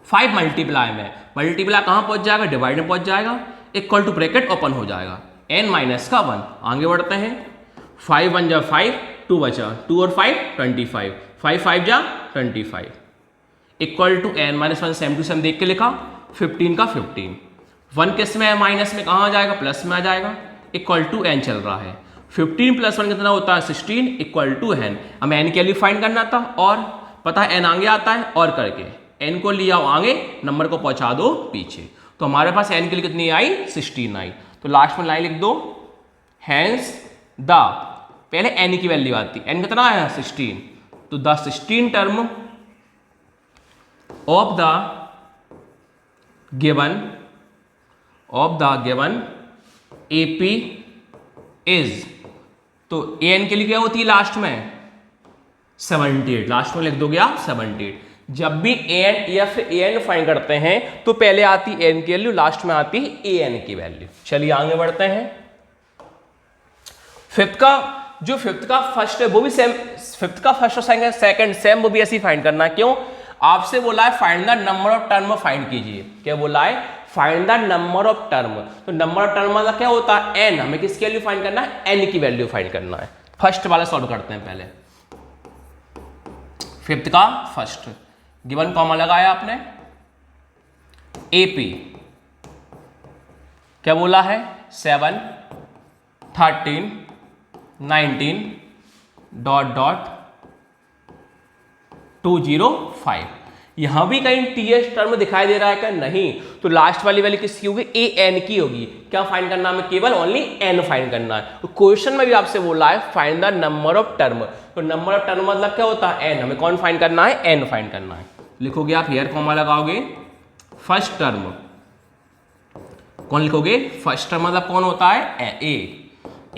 5 मल्टीप्लाई में, मल्टीप्लाई कहाँ पहुंच जाएगा? डिवाइड में पहुंच जाएगा। इक्वल टू ब्रैकेट ओपन हो जाएगा, n माइनस का 1। आगे बढ़ते हैं। 5 1 जा 5, 2 बचा, 2 और 5 25, 5 5 जा 25। Equal to n minus 1 same to same देख के लिखा, 15 का 15। 1 किस में है? माइनस में, कहाँ आ जाएगा? प्लस में आ जाएगा। इक्वल टू n चल रहा है। 15 प्लस 1 कितना होता है? 16 इक्वल टू n। हमें n के लिए फाइंड करना था, और पता है n आगे आता है, और करके n को लिया आगे, नंबर को पहुंचा दो पीछे। तो हमारे पास n के लिए कितनी आई? 16 आई। तो लास्ट में लाइन लिख दो, हैंस द, पहले n की वैल्यू आती, n कितना आया? 16। तो the 16 term of the given AP is, तो एन के लिए क्या होती है लास्ट में? 78। लास्ट में लिख दोगे आप 78। जब भी एन या फिर एन फाइंड करते हैं तो पहले आती एन की वैल्यू, लास्ट में आती है ए एन की वैल्यू। चलिए आगे बढ़ते हैं। फिफ्थ का फर्स्ट है वो भी सेम, फिफ्थ का फर्स्ट और सेकंड सेम, वो भी ऐसे ही फाइंड करना है। क्यों? आपसे बोला है find the number of term find कीजिए। क्या बोला है? Find the number of term. तो नंबर ऑफ टर्म मतलब क्या होता है? एन। हमें किसकी वैल्यू फाइंड करना है? एन की वैल्यू फाइंड करना है। फर्स्ट वाला सॉल्व करते हैं पहले। फिफ्थ का फर्स्ट गिवन कॉमा लगाया आपने, एपी क्या बोला है? 7 13 19 डॉट डॉट 205। यहां भी कहीं टीएस टर्म दिखाई दे रहा है क्या? नहीं। तो लास्ट वाली वैल्यू किसकी होगी? ए एन की होगी। क्या फाइंड करना है? केवल ओनली एन फाइंड करना है। तो क्वेश्चन में भी आपसे बोला है find the number of term. तो नंबर ऑफ टर्म मतलब क्या होता है? एन। हमें कौन फाइंड करना है? एन फाइंड करना है। लिखोगे आप, हेयर कॉमा लगाओगे, फर्स्ट टर्म। कौन लिखोगे? फर्स्ट टर्म मतलब कौन होता है? ए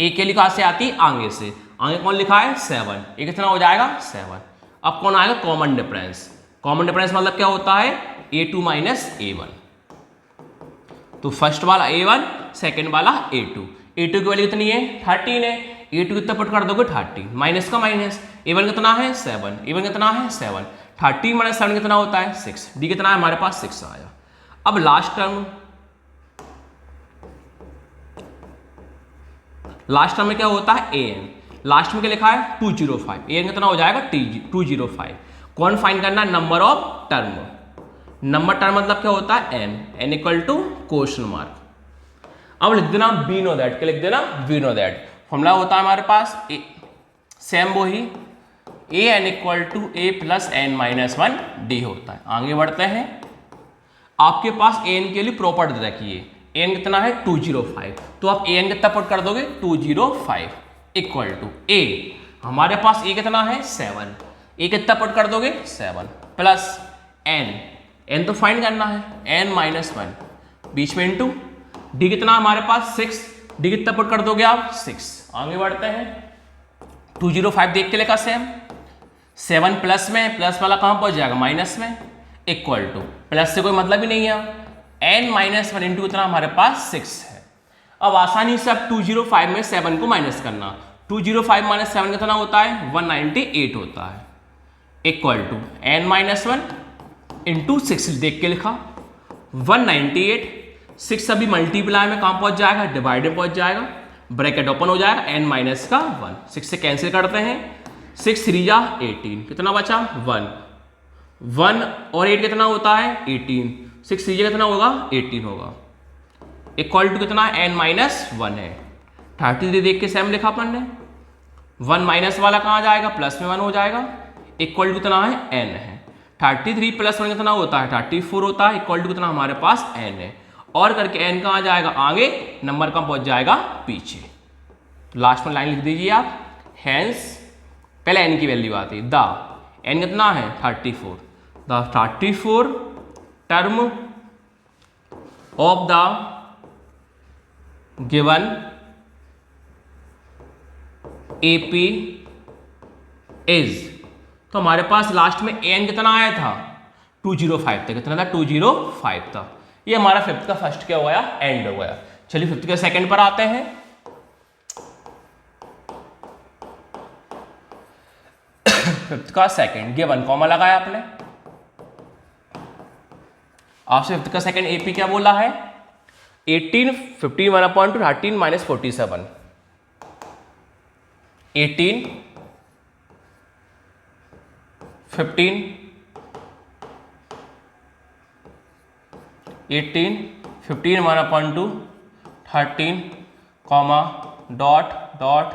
के लिए कहां से आती है? आगे से। आगे कौन लिखा है? 7। ये कितना हो जाएगा? 7। अब कौन आएगा? Common difference. कॉमन डिफरेंस मतलब क्या होता है? a2 minus a1। तो फर्स्ट वाला a1, सेकंड वाला a2। a2 की वैल्यू कितनी है? 13 है। a2 कितना पुट कर दोगे? 13। माइनस का माइनस। a1 कितना है? 7। a1 कितना है? 7। 13 माइनस 7 कितना होता है? 6। d कितना है हमारे पास? 6 आया। अब लास्ट टर्म, लास्ट टर्म में क्या होता है? an। लास्ट में क्या लिखा है? 205। an कितना हो जाएगा? 205। कौन फाइंड करना? Number of term. Number term मतलब क्या होता है? n equal to question mark. अब लिख देना वी नो दैट। क्या लिख देना? We know that. फॉर्मूला होता है हमारे पास सेम वही, a n equal to a plus n minus 1 d होता है। आगे बढ़ते हैं। आपके पास एन के लिए प्रॉपर्टी दे रखी है। एन कितना है? 205। तो आप एन कितना पुट कर दोगे? 205 इक्वल टू ए, हमारे पास ए कितना है? 7। ए कितना पुट कर दोगे? 7 प्लस एन तो फाइंड करना है, एन माइनस 1 बीच में इंटू डी कितना हमारे पास? 6। डी कितना पुट कर दोगे आप? 6। आगे बढ़ते हैं। 205 देख के लिखा सेम। 7 प्लस में, प्लस वाला कहां पहुंच जाएगा? माइनस में। इक्वल टू, प्लस से कोई मतलब ही नहीं है। एन माइनस 1 इंटू कितना हमारे पास? 6 है। अब आसानी से आप 205 में 7 को माइनस करना। 205 माइनस 7 कितना होता है? 198 होता है। Equal to N minus 1 into 6 देख के लिखा 198। 6 अभी मल्टीप्लाई में कहां पहुंच जाएगा? डिवाइड में पहुंच जाएगा। ब्रैकेट ओपन हो जाएगा, एन माइनस का 1। 6 से कैंसिल करते हैं। 6 3 जा 18, कितना बचा? 1 और 8 कितना होता है? 18। 6 3 कितना होगा? 18 होगा। इक्वल टू कितना? एन माइनस 1 है। 33 देख के सेम लिखा अपन ने। 1 माइनस वाला कहां जाएगा? प्लस में 1 हो जाएगा। इक्वल टू कितना है? एन है। 33 प्लस 1 कितना होता है? 34 होता है। इक्वल टू कितना हमारे पास? एन है। और करके एन कहां जाएगा? आगे। नंबर कहां पहुंच जाएगा? पीछे। तो लास्ट में लाइन लिख दीजिए आप, हेंस, पहले एन की वैल्यू आती है द, एन कितना है? 34। The 34 term of the given AP is, तो हमारे पास लास्ट में एन कितना आया था? 205 था। कितना था? 205 था। ये हमारा फिफ्थ का फर्स्ट क्या हो गया? एंड हो गया। चलिए फिफ्थ के सेकंड पर आते हैं। फिफ्थ का सेकंड गिवन, कॉमा लगाया आपने। आपसे फिफ्थ का सेकंड एपी क्या बोला है? 18 15 1/2 13 minus 47। 18 15 1/2 13 comma dot dot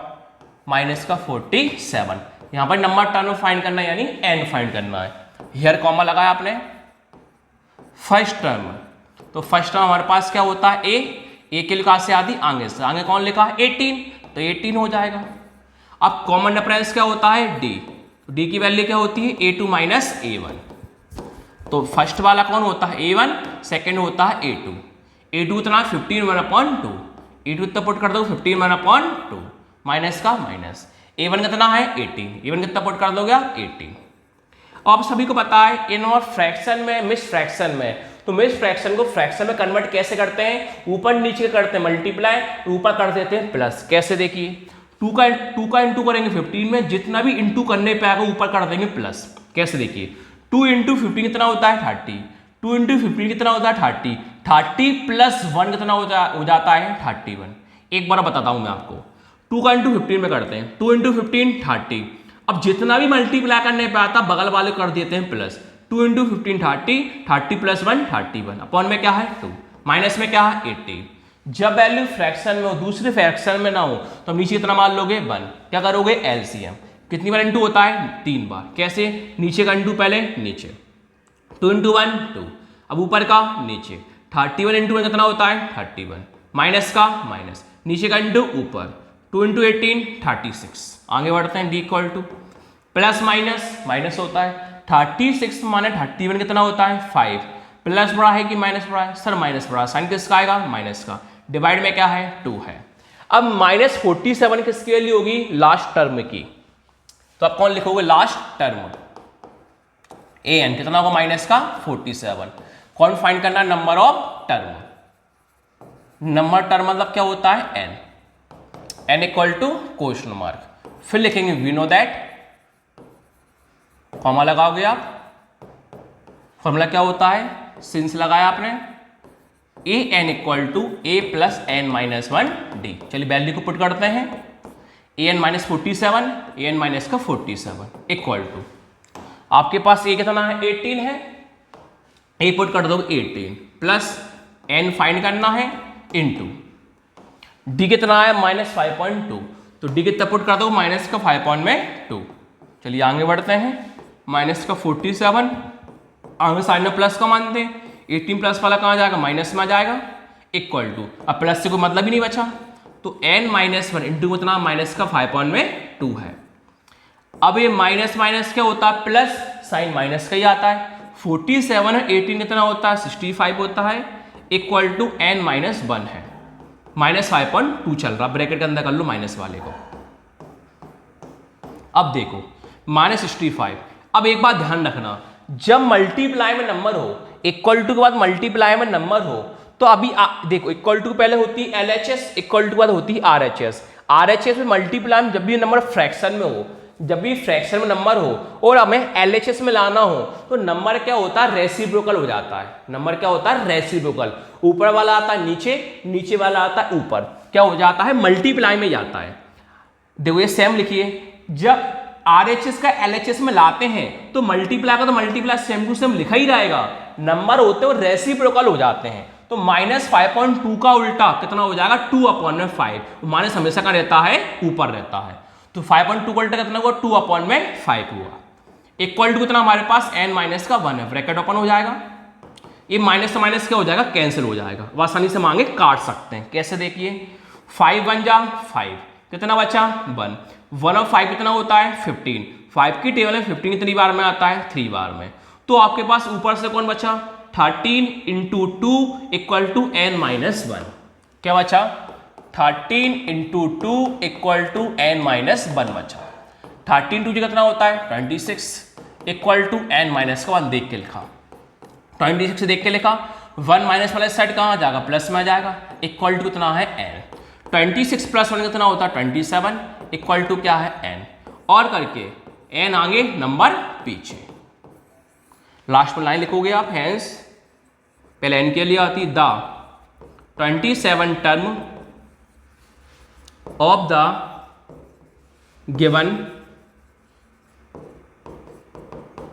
minus का 47। यहां पर नंबर टर्म फाइंड करना है, यानी एन फाइंड करना है। हियर कॉमा लगाया आपने। फर्स्ट टर्म, तो फर्स्ट टर्म हमारे पास क्या होता है? ए के लिए कहां से आती? आगे से। आगे कौन लिखा है? 18, तो 18 हो जाएगा। अब कॉमन डिफरेंस क्या होता है? डी। डी की वैल्यू क्या होती है? a2 minus a1। तो फर्स्ट वाला कौन होता है? a1, सेकंड होता है a2। a2 इतना 15/2। a2 कितना पुट कर दो? 15/2 माइनस का माइनस। a1 कितना है? 18। a1 कितना पुट कर दोगे आप? 18। अब सभी को पता है इन और फ्रैक्शन में, मिस फ्रैक्शन में, तो मिस फ्रैक्शन को फ्रैक्शन में कन्वर्ट कैसे करते हैं? ऊपर नीचे करते हैं मल्टीप्लाई, ऊपर कर देते हैं प्लस। कैसे? देखिए 2 का इंटू करेंगे 15 में, जितना भी इंटू करने पे आएगा ऊपर कर देंगे प्लस। कैसे? देखिए 2 इंटू 15 कितना होता है? 30। 2 इंटू 15 कितना होता है? 30। 30 प्लस 1 कितना हो जाता है? 31। एक बार बताता हूं मैं आपको। 2 का इंटू 15 में करते हैं, 2 इंटू 15 30। अब जितना भी मल्टीप्लाई करने पे आता बगल वाले कर देते हैं प्लस। 2 into 15 30, 30 plus 1 31। अपॉन में क्या है? 2, माइनस में क्या है? 80। जब वैल्यू फ्रैक्शन में हो, दूसरे फ्रैक्शन में ना हो, तो हम नीचे कितना मान लोगे 1। क्या करोगे एलसीएम, कितनी बार इंटू होता है 3 बार। कैसे, नीचे का इंटू पहले नीचे, 2 इंटू 1 2, अब ऊपर का नीचे, 31 इंटू 1 कितना होता है 31, माइनस का माइनस, नीचे का इंटू ऊपर, 2 इंटू 18 36। आगे बढ़ते हैं, D equal two plus minus minus होता है, 36 माने 31 कितना होता है 5, प्लस बड़ा है कि माइनस बड़ा है, सर माइनस बड़ा, साइन किसका आएगा माइनस का, डिवाइड में क्या है 2 है। अब माइनस 47 किसकी वैल्यू होगी लास्ट टर्म की, तो आप कौन लिखोगे लास्ट टर्म, ए एन कितना होगा माइनस का 47। कौन फाइंड करना है, number of term. Number term मतलब क्या होता है N, N equal to question mark, फिर लिखेंगे वी नो दैट, कॉमा लगाओगे आप, फॉर्मूला क्या होता है, सिंस लगाया आपने, a n equal to a plus n minus 1 d. चलिए वैल्यू को पुट करते हैं, a n minus 47, a n minus का 47 इक्वल टू, आपके पास ए कितना है 18 है, ए पुट कर दो 18 प्लस एन फाइंड करना है इनटू डी कितना है माइनस 5.2, तो डी कितना पुट कर दो माइनस का 5.2। चलिए आगे बढ़ते हैं, माइनस का 47, आगे साइड में प्लस का मानते हैं, 18 प्लस वाला कहाँ जाएगा माइनस में आ जाएगा, इक्वल टू, अब प्लस से कोई मतलब ही नहीं बचा, तो n माइनस 1 इंटू कितना माइनस का 5.2 है। अब ये माइनस माइनस क्या होता है प्लस, साइन माइनस का ही आता है, 47 है 18 कितना होता है 65 होता है, इक्वल टू n माइनस 1 है, माइनस 5.2 चल रहा, ब्रैकेट के अंदर कर लो माइनस वाले को। अब देखो माइनस 65, अब एक बात ध्यान रखना, जब मल्टीप्लाई में नंबर हो, इक्वल टू के बाद मल्टीप्लाई में नंबर हो, तो अभी देखो इक्वल टू पहले होती है एलएचएस, इक्वल टू के बाद होती है आरएचएस। आरएचएस में मल्टीप्लाई में जब भी नंबर फ्रैक्शन में हो, जब भी फ्रैक्शन में नंबर हो और हमें एलएचएस में लाना हो, तो नंबर क्या होता है रेसिप्रोकल हो जाता है। नंबर क्या होता है रेसिप्रोकल, ऊपर वाला आता है नीचे, नीचे वाला आता है ऊपर, क्या हो जाता है मल्टीप्लाई में जाता है। देखो ये सेम लिखिए, जब आरएचएस का एलएचएस में लाते हैं तो मल्टीप्लाई का तो मल्टीप्लाई सेम टू सेम लिखा ही रहेगा, नंबर होते हैं रेसिप्रोकल हो जाते हैं। तो माइनस 5.2 का उल्टा कितना हो जाएगा 2/5, माइनस हमेशा का रहता है ऊपर रहता है, तो 5.2 का उल्टा कितना हुआ 2/5 हुआ, इक्वल टू कितना हमारे पास n माइनस का 1 है, ब्रैकेट ओपन हो जाएगा, ये माइनस से माइनस क्या हो जाएगा कैंसिल हो जाएगा, आसानी से मांगे काट सकते हैं। कैसे देखिए 5 1 जा 5, कितना बचा 1, 1 और 5 कितना होता है 15, 5 की टेबल में 15 कितनी बार में आता है 3 बार में, तो आपके पास ऊपर से कौन बचा 13 into 2 equal to n minus 1, क्या बचा 13 into 2 equal to n minus 1 बचा, 13 2 कितना होता है 26 इक्वल टू n माइनस का 1 देख के लिखा, 26 से देख के लिखा, 1 माइनस वाला साइड कहाँ जाएगा प्लस में आ जाएगा, इक्वल टू कितना है n, 26 प्लस 1 कितना होता है 27 इक्वल टू क्या है n, और करके n आगे नंबर पीछे, लास्ट में लाइन लिखोगे आप, हैंस पहले n के लिए आती the 27 term of the given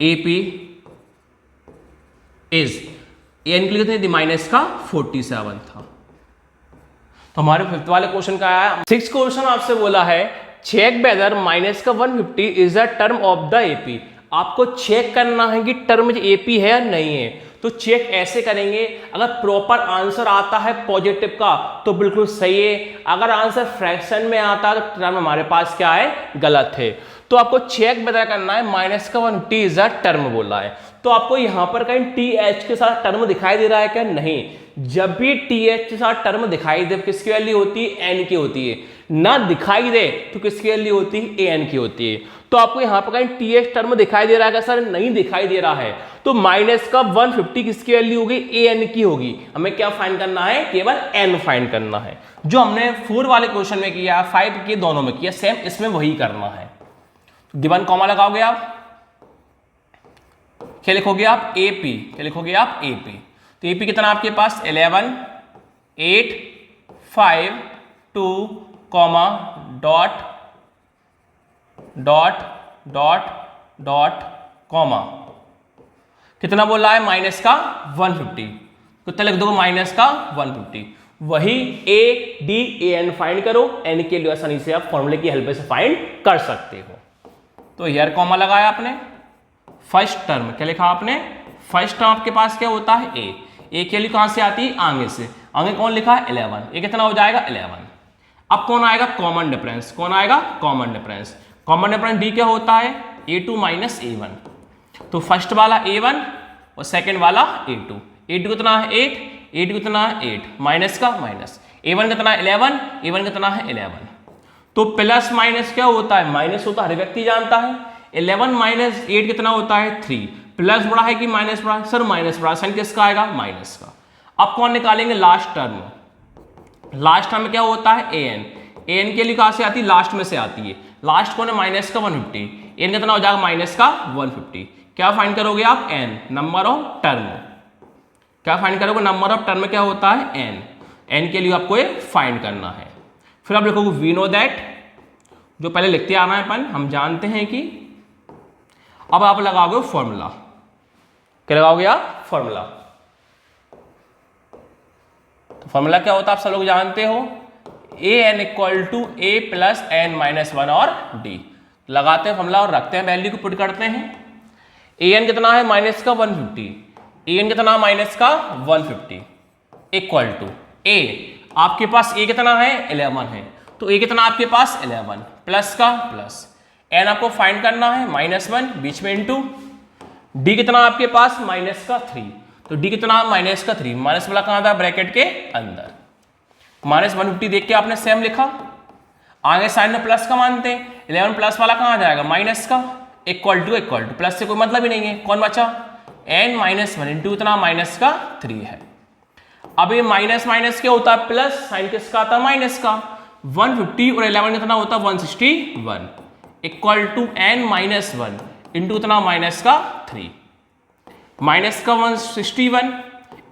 AP is, N के लिए कितने माइनस का 47 था। तो हमारे फिफ्थ वाले क्वेश्चन का आया, 6 क्वेश्चन आपसे बोला है चेक वेदर माइनस का 150 is the term of the AP, आपको चेक करना है कि टर्म एपी है या नहीं है। तो चेक ऐसे करेंगे, अगर प्रॉपर आंसर आता है पॉजिटिव का तो बिल्कुल सही है, अगर आंसर फ्रैक्शन में आता है तो टर्म हमारे पास क्या है गलत है। तो आपको चेक वेदर करना है माइनस का 150 इज द टर्म बोला है, तो आपको यहां पर कहीं टी एच के साथ टर्म दिखाई दे रहा है क्या, नहीं, जब भी टी एच के साथ टर्म दिखाई दे किसकी वैल्यू होती है एन की होती है, ना दिखाई दे तो किसकी वैल्यू होती है ए एन की होती है। तो आपको यहां पर कहीं टी एच टर्म दिखाई दे रहा है क्या सर, नहीं दिखाई दे रहा है, तो माइनस का 150 किसकी वैल्यू होगी ए एन की होगी। हमें क्या फाइंड करना है, केवल एन फाइंड करना है, जो हमने 4 वाले क्वेश्चन में किया, 5 के दोनों में किया, सेम इसमें वही करना है। गिवन कॉमा लगाओगे आप, क्या लिखोगे आप एपी, क्या लिखोगे आप एपी, तो एपी कितना आपके पास 11 8 5 2 comma dot dot dot dot comma, कितना बोल रहा है माइनस का 150, कितना लिख दोगे माइनस का 150, वही A D A N find करो, एन के लिए आसानी से आप फॉर्मूले की हेल्प से फाइंड कर सकते हो। तो हियर कॉमा लगाया आपने, फर्स्ट टर्म क्या लिखा आपने, फर्स्ट टर्म आपके पास क्या होता है ए के लिए कहां से आती है, आगे से, आगे कौन लिखा है 11, ये कितना हो जाएगा 11। अब कौन आएगा कॉमन डिफरेंस, कौन आएगा common difference, common difference D क्या होता है a2 माइनस a1। तो फर्स्ट वाला a1 और सेकंड वाला a2, a2 कितना है 8, a2 कितना है 8, माइनस का माइनस, a1 कितना है 11, a1 कितना है 11। तो प्लस माइनस क्या होता है, माइनस होता है, हर व्यक्ति जानता है। 11 माइनस 8 कितना होता है 3, प्लस बड़ा है कि माइनस बड़ा है, सर माइनस बड़ा, साइन किसका आएगा माइनस का। अब कौन निकालेंगे लास्ट टर्म, लास्ट टर्म में क्या होता है an, an के लिए कहां से आती है, लास्ट में से आती है, लास्ट कौन है माइनस का 150, n कितना हो जाएगा माइनस का 150। क्या फाइंड करोगे आप n, नंबर ऑफ टर्म, क्या फाइंड करोगे, नंबर ऑफ टर्म क्या होता है n के लिए आपको ये फाइंड करना है। फिर आप लिखोगे वी नो दैट, जो पहले लिखते आना है अपन, हम जानते हैं कि, अब आप लगाओगे फॉर्मूला, क्या लगाओगे आप फॉर्मूला। तो फॉर्मूला क्या होता है आप सब लोग जानते हो, a n equal to a plus n minus 1 और डी। लगाते हैं फॉर्मूला और रखते हैं, वैल्यू को पुट करते हैं। ए एन कितना है माइनस का 150, ए एन कितना माइनस का 150 इक्वल टू ए, आपके पास ए कितना है 11 है, तो ए कितना आपके पास 11 प्लस का प्लस, एन आपको फाइंड करना है -1 बीच में इनटू, डी कितना आपके पास माइनस का 3, तो डी कितना माइनस का 3, माइनस वाला कहां था ब्रैकेट के अंदर, माइनस 150 देख के आपने सेम लिखा, आगे साइन में प्लस का मानते हैं, 11 प्लस वाला कहां जाएगा माइनस का, इक्वल टू प्लस से कोई मतलब ही नहीं है, कौन बचा n माइनस 1 इंटू इतना माइनस का 3 है। अब ये माइनस माइनस क्या होता है प्लस, साइन किसका आता है माइनस का, 150 और 11 कितना होता है 161 equal to n minus 1 into इतना माइनस का 3, माइनस का 161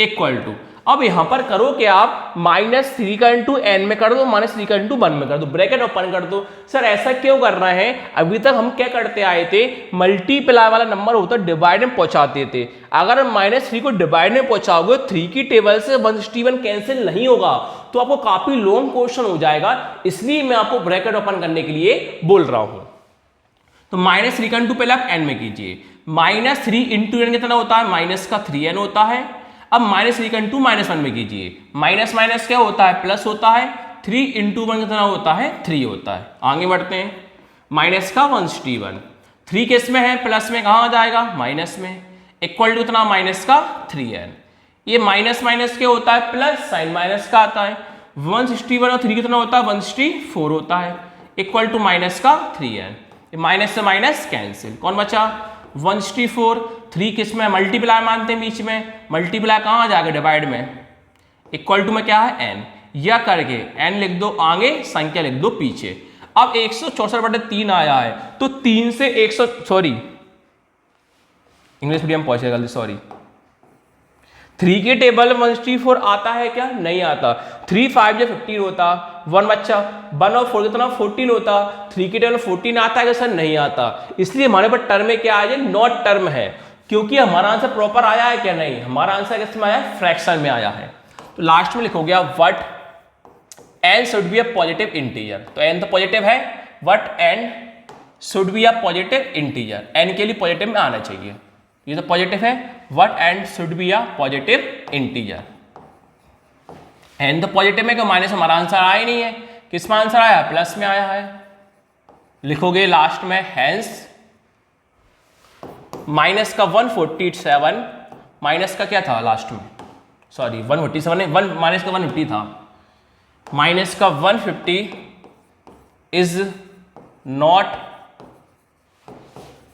इक्वल टू, अब यहां पर करो कि आप -3 का इंटू एन में कर दो, -3 का इंटू 1 में कर दो, ब्रैकेट ओपन कर दो। सर ऐसा क्यों कर रहे हैं, अभी तक हम क्या करते आए थे, मल्टीप्लाई वाला नंबर होता डिवाइड में पहुंचाते थे। अगर -3 को डिवाइड में पहुंचाओगे 3 की टेबल से 161 कैंसिल नहीं होगा, तो आपको काफी लॉन्ग क्वेश्चन हो जाएगा, इसलिए मैं आपको ब्रैकेट ओपन करने के लिए बोल रहा हूं। तो -3 का इंटू पहले आप एन में कीजिए, -3 इंटू एन कितना होता है माइनस का 3n होता है। अब -3 का इंटू -1 में कीजिए, माइनस माइनस क्या होता है प्लस होता है, 3 इंटू 1 कितना होता है 3 होता है। आगे बढ़ते हैं, माइनस का 161, 3 किस में है प्लस में, कहाँ आ जाएगा माइनस में, इक्वल टू इतना माइनस का 3n, ये माइनस माइनस क्या होता है प्लस, साइन माइनस का आता है, 161 और 3 कितना होता है 164 होता है, इक्वल टू माइनस का 3n, माइनस से माइनस कैंसिल, कौन बचा 164, 3 किस में मल्टीप्लाई मानते हैं बीच में, मल्टीप्लाई कहाँ आ जाएगा डिवाइड में, इक्वल टू में क्या है n, या करके n लिख दो आगे, संख्या लिख दो पीछे। अब 164/3 आया है, तो 3 से 100, सॉरी इंग्लिश मीडियम पहुंचे जल्दी, सॉरी 3 के टेबल 164 आता है क्या, नहीं आता, 3 5 15 होता, 1 बच्चा 1 और 4 कितना 14 होता, 3 के टेबल 14 आता है क्या सर, नहीं आता, इसलिए हमारे पास टर्म में क्या आ जाए नॉट टर्म है, क्योंकि हमारा आंसर प्रॉपर आया है क्या, नहीं, हमारा आंसर किस में आया है फ्रैक्शन में आया है। तो लास्ट में लिखोगे आप what n should be a positive integer, तो n तो पॉजिटिव है, what n should be a positive integer, n के लिए पॉजिटिव में आना चाहिए, ये तो पॉजिटिव है, what n should be a positive integer, n तो पॉजिटिव में, क्यों माइनस हमारा आंसर आया ही नहीं है, किस में आंसर आया प्लस में आया है। लिखोगे लास्ट में हेंस माइनस का 147, माइनस का क्या था लास्ट में, सॉरी 147 1 माइनस का 150 था, माइनस का 150 is not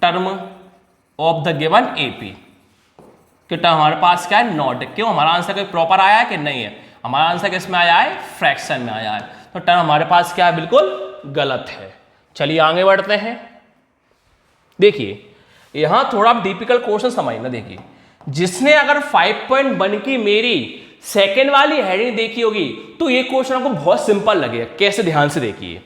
term of the given AP, कि टर्म हमारे पास क्या है नॉट, क्यों हमारा आंसर कोई प्रॉपर आया है कि नहीं है, हमारा आंसर किस में आया है फ्रैक्शन में आया है, तो टर्म हमारे पास क्या है बिल्कुल गलत है। चलिए आगे बढ़ते हैं, देखिए यहां थोड़ा डिफिकल्ट क्वेश्चन समझना, देखिए जिसने अगर 5.1 की मेरी सेकेंड वाली हेडिंग देखी होगी तो ये क्वेश्चन आपको बहुत सिंपल लगेगा। कैसे, ध्यान से देखिए,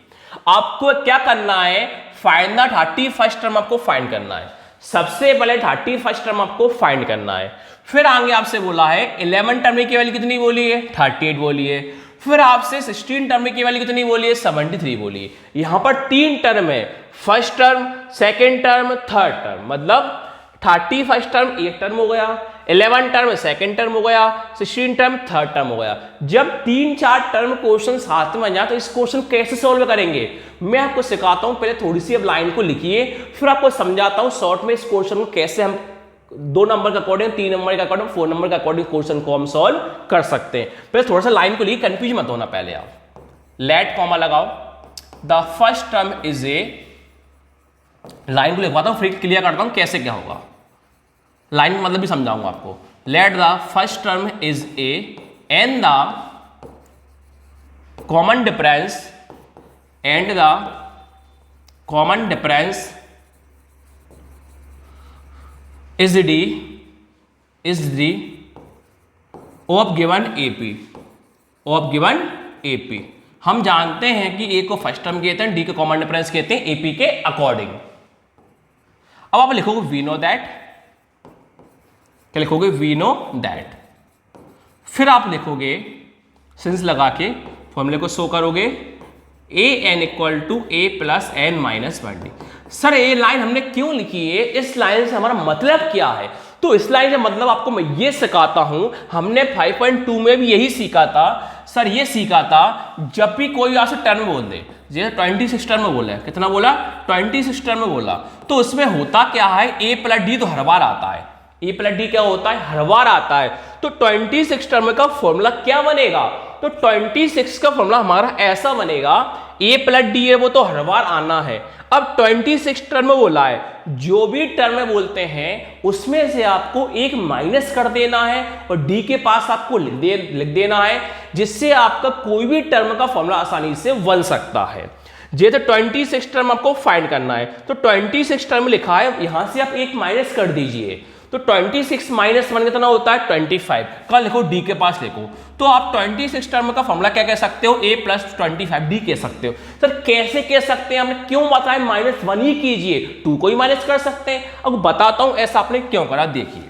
आपको क्या करना है, फाइंड द 31st टर्म आपको फाइंड करना है। सबसे पहले 31st टर्म आपको फाइंड करना है। फिर आगे आपसे बोला है 11 टर्म की वैल्यू कितनी बोली है, 38 बोली है। फिर आपसे 16 टर्म की वैल्यू कितनी बोली है, 73 बोली है। यहां पर 3 टर्म है, first term, second term, third term. मतलब 31st टर्म एक टर्म हो गया, 11 टर्म सेकेंड टर्म हो गया, 16 टर्म थर्ड टर्म हो गया। जब 3-4 टर्म क्वेश्चन साथ में आ जाए तो इस क्वेश्चन कैसे सॉल्व करेंगे मैं आपको सिखाता हूं। पहले थोड़ी सी अब लाइन को लिखिए, फिर आपको समझाता हूं शॉर्ट में इस क्वेश्चन को कैसे हम 2 नंबर के अकॉर्डिंग, 3 नंबर के अकॉर्डिंग, 4 नंबर के अकॉर्डिंग क्वेश्चन को हम सॉल्व कर सकते हैं। पहले थोड़ा सा लाइन को लिखिए, कंफ्यूज मत होना। पहले आप लेट कॉमा लगाओ, the first term is a, line को लिखवाता हूं फिर क्लियर करता हूं कैसे क्या होगा, लाइन का मतलब भी समझाऊंगा आपको। Late the first term is A and the common difference is the of given AP। हम जानते हैं कि A को फर्स्ट टर्म कहते हैं, D को कॉमन डिफरेंस कहते हैं AP के अकॉर्डिंग। अब आप लिखोगे वी नो दैट, क्या लिखोगे, वी नो दैट। फिर आप लिखोगे सिंस लगा के फॉर्मूले को शो करोगे an equal to a plus n minus 1d। Sir ये लाइन हमने क्यों लिखी है, इस लाइन से हमारा मतलब क्या है? तो इस लाइन से मतलब आपको मैं ये सिखाता हूं, हमने 5.2 में भी यही सीखा था। सर ये सीखा था जब भी कोई आपसे टर्म बोल दे, जैसे 26 टर्म में बोला है, कितना बोला, 26 टर्म में बोला, तो उसमें होता क्या है, a प्लस डी तो हर बार आता है, ए प्लस डी क्या होता है, हर बार आता है। तो 26 टर्म का फॉर्मूला क्या बनेगा, तो 26 का फॉर्मूला हमारा ऐसा बनेगा, ए प्लस डी है वो तो हर बार आना है। अब 26 टर्म बोला है, जो भी टर्म बोलते हैं उसमें से आपको एक माइनस कर देना है और डी के पास आपको लिख देना है, जिससे आपका कोई भी टर्म का फॉर्मूला आसानी से बन सकता है। जे तो 26 टर्म आपको फाइंड करना है, तो 26 टर्म लिखा है, यहां से आप एक माइनस कर दीजिए, तो 26 माइनस 1 कितना होता है, 25। कल लिखो डी के पास लिखो, तो आप 26 टर्म का फॉर्मूला क्या कह सकते हो, a प्लस 25d कह सकते हो। सर कैसे कह सकते हैं, हमने क्यों बताया -1 ही कीजिए, 2 को ही माइनस कर सकते हैं। अब बताता हूं ऐसा आपने क्यों करा। देखिए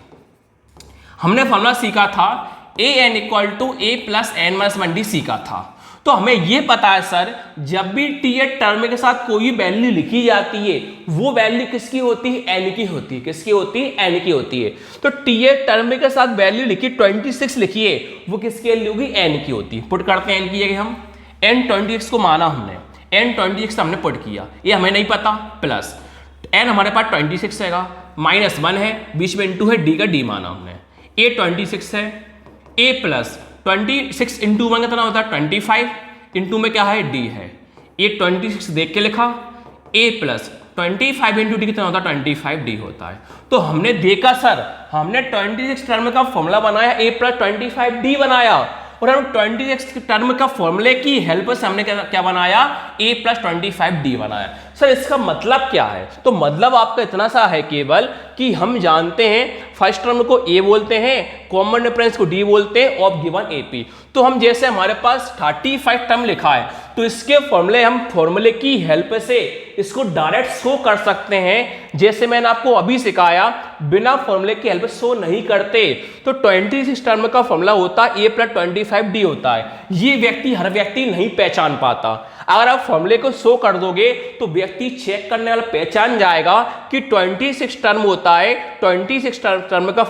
हमने फॉर्मूला सीखा था an equal to a plus n minus 1d सीखा था, तो हमें यह पता है सर जब भी टी टर्म के साथ कोई वैल्यू लिखी जाती है वो वैल्यू किसकी होती है, n की होती है। किसकी होती है, n की होती है। तो टी टर्म के साथ वैल्यू लिखी 26 लिखिए, वो किसकी वैल्यू होगी, n की होती है। पुट करते हैं n की जगह हम, n 26 को माना हमने, n 26 हमने पुट किया, ये हमें नहीं पता, प्लस n हमारे पास 26 है, -1 है, बीच में इंटू है, d का d माना हमने, a 26 है, a प्लस 26 इंटू 1 कितना होता है 25, इंटू में क्या है d है, ये 26 देख के लिखा, a प्लस 25 इंटू डी कितना होता है 25d होता है। तो हमने देखा सर, हमने 26 टर्म का फॉर्मूला बनाया, a प्लस 25d बनाया, और हम 26 टर्म का फॉर्मूले की हेल्प से हमने क्या बनाया, a प्लस 25d बनाया। सर इसका मतलब क्या है, तो मतलब आपका इतना सा है केवल कि हम जानते हैं फर्स्ट टर्म को a बोलते हैं, कॉमन डिफरेंस को d बोलते हैं, ऑफ गिवन AP। तो हम जैसे हमारे पास 35 टर्म लिखा है, तो इसके फॉर्मूले हम फॉर्मूले की हेल्प से इसको डायरेक्ट शो कर सकते हैं। जैसे मैंने आपको अभी सिखाया, बिना फॉर्मूले की हेल्प शो नहीं करते। तो 26 टर्म का फॉर्मूला होता है a प्लस 25d होता है। ये हर व्यक्ति नहीं पहचान पाता। अगर आप फॉर्मूले को शो कर दोगे तो व्यक्ति चेक करने वाला पहचान जाएगा कि 26 टर्म होता है, 26 टर्म का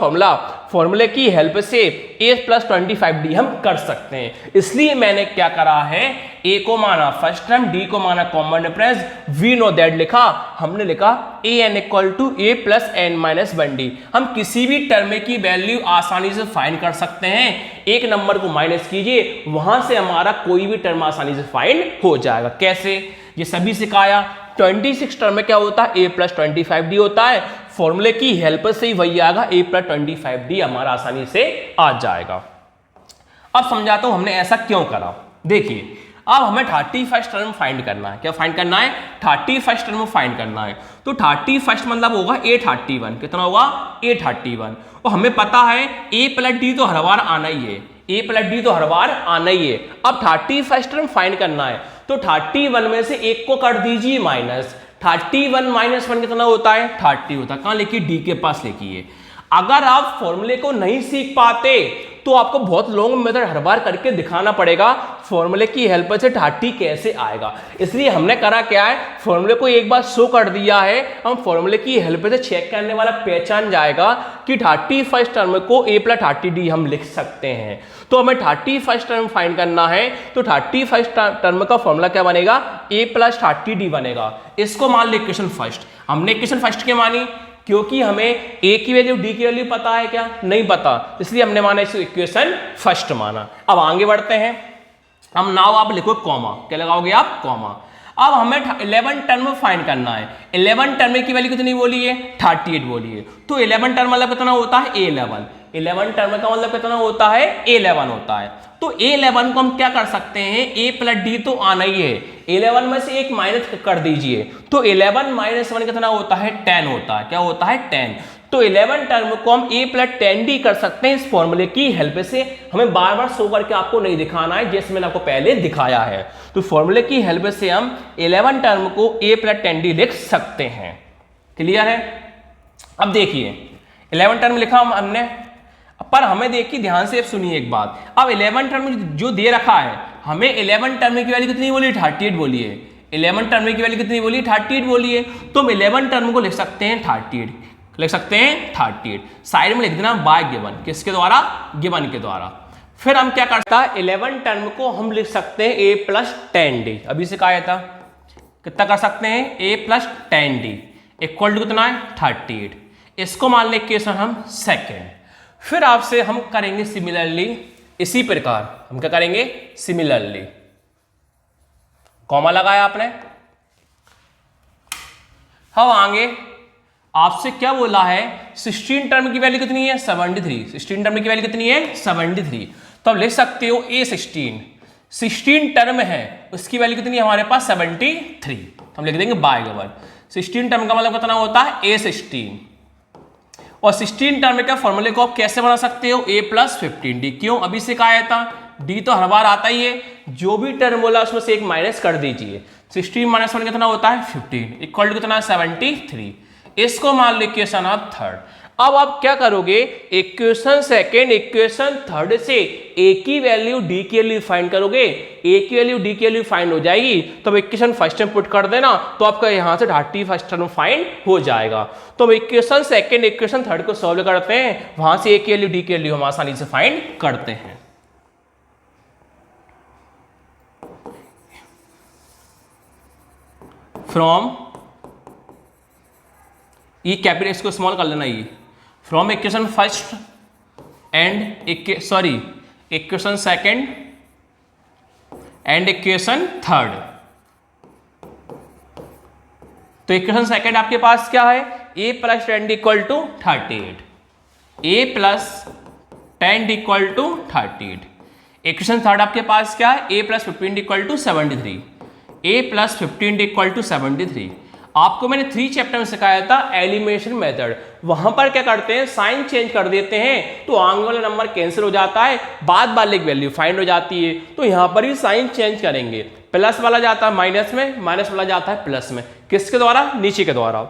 फॉर्मूले की हेल्प से a प्लस 25d हम कर सकते हैं। इसलिए मैंने क्या करा है, a को माना फर्स्ट टर्म, d को माना common difference, we know that लिखा, हमने लिखा an equal to a plus n minus 1d। हम किसी भी टर्म की वैल्यू आसानी से फाइंड कर सकते हैं, एक नंबर को माइनस कीजिए, वहां से हमारा कोई भी टर्म आसानी से फाइंड हो जाएगा। कैसे, ये सभी सिखाया। 26 टर्म में क्या होता है, a प्लस 25d होता है, फॉर्मूले की हेल्प से ही वही आएगा, a प्लस 25d हमारा आसानी से आ जाएगा। अब समझाता हूं हमने ऐसा क्यों करा। देखिए अब हमें 31 टर्म फाइंड करना है। क्या फाइंड करना है, 31 टर्म फाइंड करना है। तो 31 मतलब होगा a31, कितना होगा a31, और हमें पता है a प्लस डी तो हर बार आना ही है, a प्लस डी तो हर बार आना ही है। अब 31 टर्म फाइंड करना है, तो 31 में से एक को कर दीजिए माइनस, 31 माइनस 1 कितना होता है? 30 होता है। कहां लिखिए? डी के पास लिखिए। अगर आप फॉर्मूले को नहीं सीख पाते तो आपको बहुत लॉन्ग मेथड हर बार करके दिखाना पड़ेगा फॉर्मूले की हेल्प से 30 कैसे आएगा। इसलिए हमने करा क्या है, फॉर्मूले को एक बार शो कर दिया है, हम फॉर्मूले की हेल्प से चेक करने वाला पहचान जाएगा कि 31st टर्म को a प्लस 30d हम लिख सकते हैं। तो हमें 31st टर्म फाइंड करना है, तो 31st टर्म का फॉर्मूला क्या बनेगा? a प्लस 30d बनेगा। इसको मान लो इक्वेशन फर्स्ट। हमने इक्वेशन फर्स्ट क्या मानी? क्योंकि हमें a की वैल्यू d की वैल्यू पता है क्या? नहीं पता, इसलिए हमने माना इसको इक्वेशन फर्स्ट माना। अब आगे बढ़ते हैं। अब नाउ आप लिखो कॉमा। क्या लगाओगे आप? कॉमा। अब हमें 11 टर्म फाइंड करना है। 11 टर्म की वैल्यू कितनी बोली है? 38 बोली है। तो 11 टर्म मतलब कितना होता है? A11। 11 टर्म का मतलब कितना होता है? A11 होता है। तो A11 को हम क्या कर सकते हैं? a प्लस डी तो आना ही है, 11 में से एक माइनस कर दीजिए, तो 11 माइनस 1 कितना होता है? 10 होता है। क्या होता है? 10। तो 11 टर्म को हम a प्लस 10d कर सकते हैं इस फॉर्मूले की हेल्प से। हमें बार बार शो करके आपको नहीं दिखाना है, जैसे मैंने आपको पहले दिखाया है। तो फॉर्मूले की हेल्प से हम 11 टर्म को a प्लस 10d लिख सकते हैं। क्लियर है? अब देखिए 11 टर्म लिखा हमने, पर हमें देखिए ध्यान से सुनिए एक बात। अब 11 टर्म जो दे रखा है, हमें 11 टर्म की वैल्यू कितनी बोली? 38 बोली है। 11 टर्म की वैल्यू कितनी बोली? 38 बोली है। तो हम 11 टर्म को लिख सकते हैं 38, लिख सकते हैं 38। साइड में लिख देना बाय गिवन। किसके द्वारा? गिवन के द्वारा। फिर हम क्या कर सकते हैं? 11 टर्म को हम लिख सकते हैं a प्लस 10d। अभी से कहा था कितना कर सकते हैं? a plus 10d equal to कितना है? 38। इसको मान लें इक्वेशन हम सेकेंड। फिर आपसे हम करेंगे सिमिलरली, इसी प्रकार हम क्या करेंगे? सिमिलरली। कॉमा लगाया आपने। हम आगे आपसे क्या बोला है? 16 टर्म की वैल्यू कितनी है? 73। 16 टर्म की वैल्यू कितनी है? 73। तो आप लिख सकते हो A16। 16 टर्म है, उसकी वैल्यू कितनी है हमारे पास? 73। तो हम लिख देंगे बाय गिवन। 16 टर्म का मतलब कितना होता है? A16। और 16 टर्म के फॉर्मूले को आप कैसे बना सकते हो? a plus 15d। क्यों? अभी से कहा था d तो हर बार आता ही है, जो भी टर्म बोला उसमें से एक माइनस कर दीजिए। 16 माइनस 1 कितना होता है? 15 इक्वल टू कितना? 73। इसको मान लो इक्वेशन ऑफ थर्ड। अब आप क्या करोगे? इक्वेशन सेकेंड इक्वेशन थर्ड से a की वैल्यू d की वैल्यू फाइंड करोगे। a की वैल्यू d की वैल्यू फाइंड हो जाएगी, तो इक्वेशन फर्स्ट में पुट कर देना, तो आपका यहां से 31st टर्म फाइंड हो जाएगा। तो हम इक्वेशन सेकेंड इक्वेशन थर्ड को सॉल्व करते हैं, वहां से a की वैल्यू d की वैल्यू हम आसानी से फाइंड करते हैं। फ्रॉम ये कैपिटल इसको स्मॉल कर लेना, ये from equation first and equation second and equation third. तो इक्वेशन सेकेंड आपके पास क्या है? a plus 10 equal to 38। a plus 10 equal to 38। Equation third आपके पास क्या है? a plus 15 equal to 73। a plus 15 equal to 73। आपको मैंने 3 चैप्टर में सिखाया था एलिमिनेशन मेथड। वहां पर क्या करते हैं? साइन चेंज कर देते हैं, तो आगे वाला नंबर कैंसिल हो जाता है, बाद वाले की वैल्यू फाइंड हो जाती है। तो यहां पर ही साइन चेंज करेंगे, प्लस वाला जाता है माइनस में, माइनस वाला जाता है प्लस में। किसके द्वारा? नीचे के द्वारा।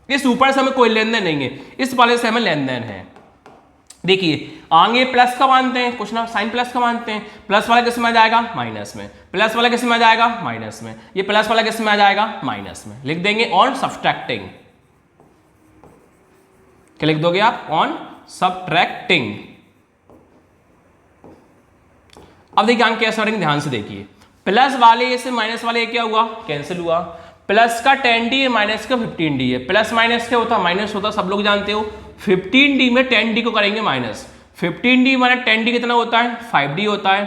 इस ऊपर से हमें कोई लेन देन नहीं है, इस वाले से हमें लेन देन है। देखिए आगे प्लस का मानते हैं, कुछ ना साइन प्लस का मानते हैं, प्लस वाला किस में आ जाएगा? माइनस में। प्लस वाला किस में आ जाएगा? माइनस में। ये प्लस वाला किस में आ जाएगा? माइनस में। लिख देंगे ऑन सब्ट्रैक्टिंग। क्या लिख दोगे आप? On subtracting. अब देखिए आगे कैसे करेंगे, ध्यान से देखिए। प्लस वाले से माइनस वाले क्या हुआ? कैंसिल हुआ। प्लस का 10d है, माइनस का 15d है। प्लस माइनस क्या होता है? माइनस होता, सब लोग जानते हो। 15d में 10d को करेंगे माइनस। 15d माइनस 10d कितना होता है? 5d होता है।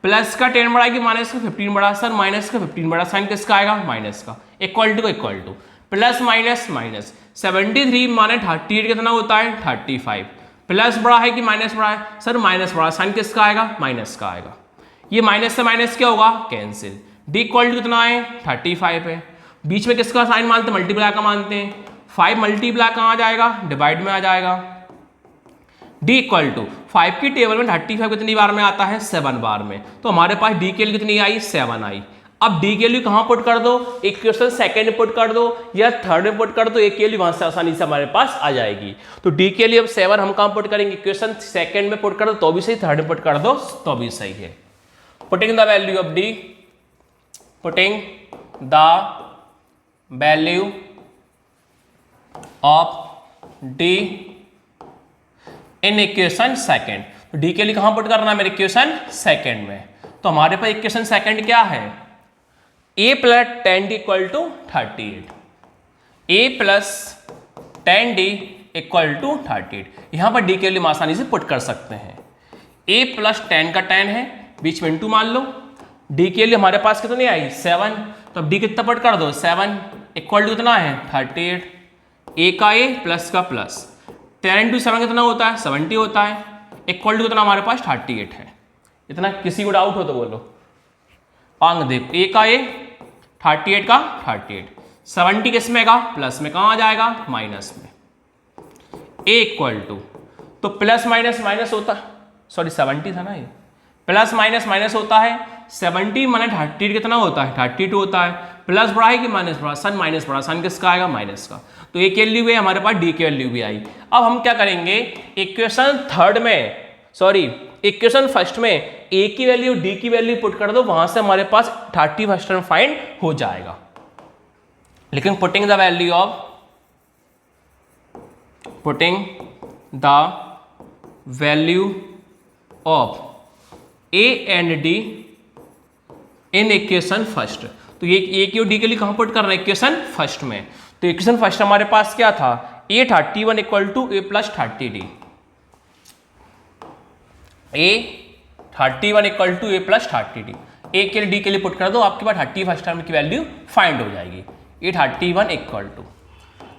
प्लस का 10 बढ़ा कि माइनस का 15 बढ़ा? सर माइनस का 15 बढ़ा, साइन किसका आएगा? माइनस का। Equal two plus minus minus 73 माने 38 कितना होता है? 35। प्लस बढ़ा है कि माइनस बढ़ा है? सर माइनस बढ़ा, साइन किसका आएगा? माइनस का आएगा। ये माइनस से माइनस क्या होगा? कैंसिल। डी इक्वल टू कितना है? 35 है। बीच में किसका साइन मानते हैं? मल्टीप्लाई का मानते हैं। 5 मल्टीप्लाई कहाँ आ जाएगा? डिवाइड में आ जाएगा। d इक्वल टू 5 की टेबल में 35 कितनी बार में आता है? 7 बार में। तो हमारे पास d के लिए कितनी आई? 7 आई। अब डी की वैल्यू कहाँ पुट कर दो, इक्वेशन सेकंड में पुट कर दो या थर्ड में पुट कर दो, एक की वैल्यू वहां से आसानी से हमारे पास आ जाएगी। तो डी के लिए अब 7 हम कहाँ पुट करेंगे, इक्वेशन सेकंड में पुट कर दो तो भी सही, थर्ड में पुट कर दो तो भी सही है। Putting the value of D, putting the value of D in equation second. तो डी के लिए कहां पुट करना है मेरे इक्वेशन सेकंड में। तो हमारे पास इक्वेशन सेकंड क्या है, a plus 10d equal to 38, a plus 10d equal to 38। यहां पर d के लिए हम आसानी से पुट कर सकते हैं। a प्लस 10 का 10 है, बीच में इंटू मान लो, d के लिए हमारे पास कितनी आई 7, तो अब d कितना पुट कर दो 7 इक्वल टू कितना है 38, a का a प्लस का प्लस 10 इंटू 7 कितना होता है 70 होता है, इक्वल टू कितना हमारे पास 38 है। इतना किसी को डाउट हो तो बोलो। आंग देव a का a 38 का 38, 70 किस में का प्लस में, कहाँ आ जाएगा माइनस में, a इक्वल टू, तो प्लस माइनस माइनस होता है, सॉरी 70 था ना ये, प्लस माइनस माइनस होता है, 70 माइनस 38 कितना होता है 32 होता है, प्लस बड़ा है कि माइनस बड़ा, सन माइनस बड़ा, सन किसका आएगा माइनस का। तो ए की वैल्यू भी हमारे पास, डी की वैल्यू भी आई। अब हम क्या करेंगे, इक्वेशन थर्ड में, सॉरी इक्वेशन फर्स्ट में ए की वैल्यू डी की वैल्यू पुट कर दो, वहां से हमारे पास 31st टर्म फाइंड हो जाएगा। लेकिन putting the value of, putting the value of A and D in equation first, तो ये ए की और डी के लिए कहां पुट करना है इक्वेशन फर्स्ट में। तो इक्वेशन फर्स्ट हमारे पास क्या था, a 31 equal to a plus 30d, a 31 equal to a plus 30d, a के लिए d के लिए पुट कर दो, आपके पास 31st टर्म की वैल्यू फाइंड हो जाएगी। a 31 इक्वल टू,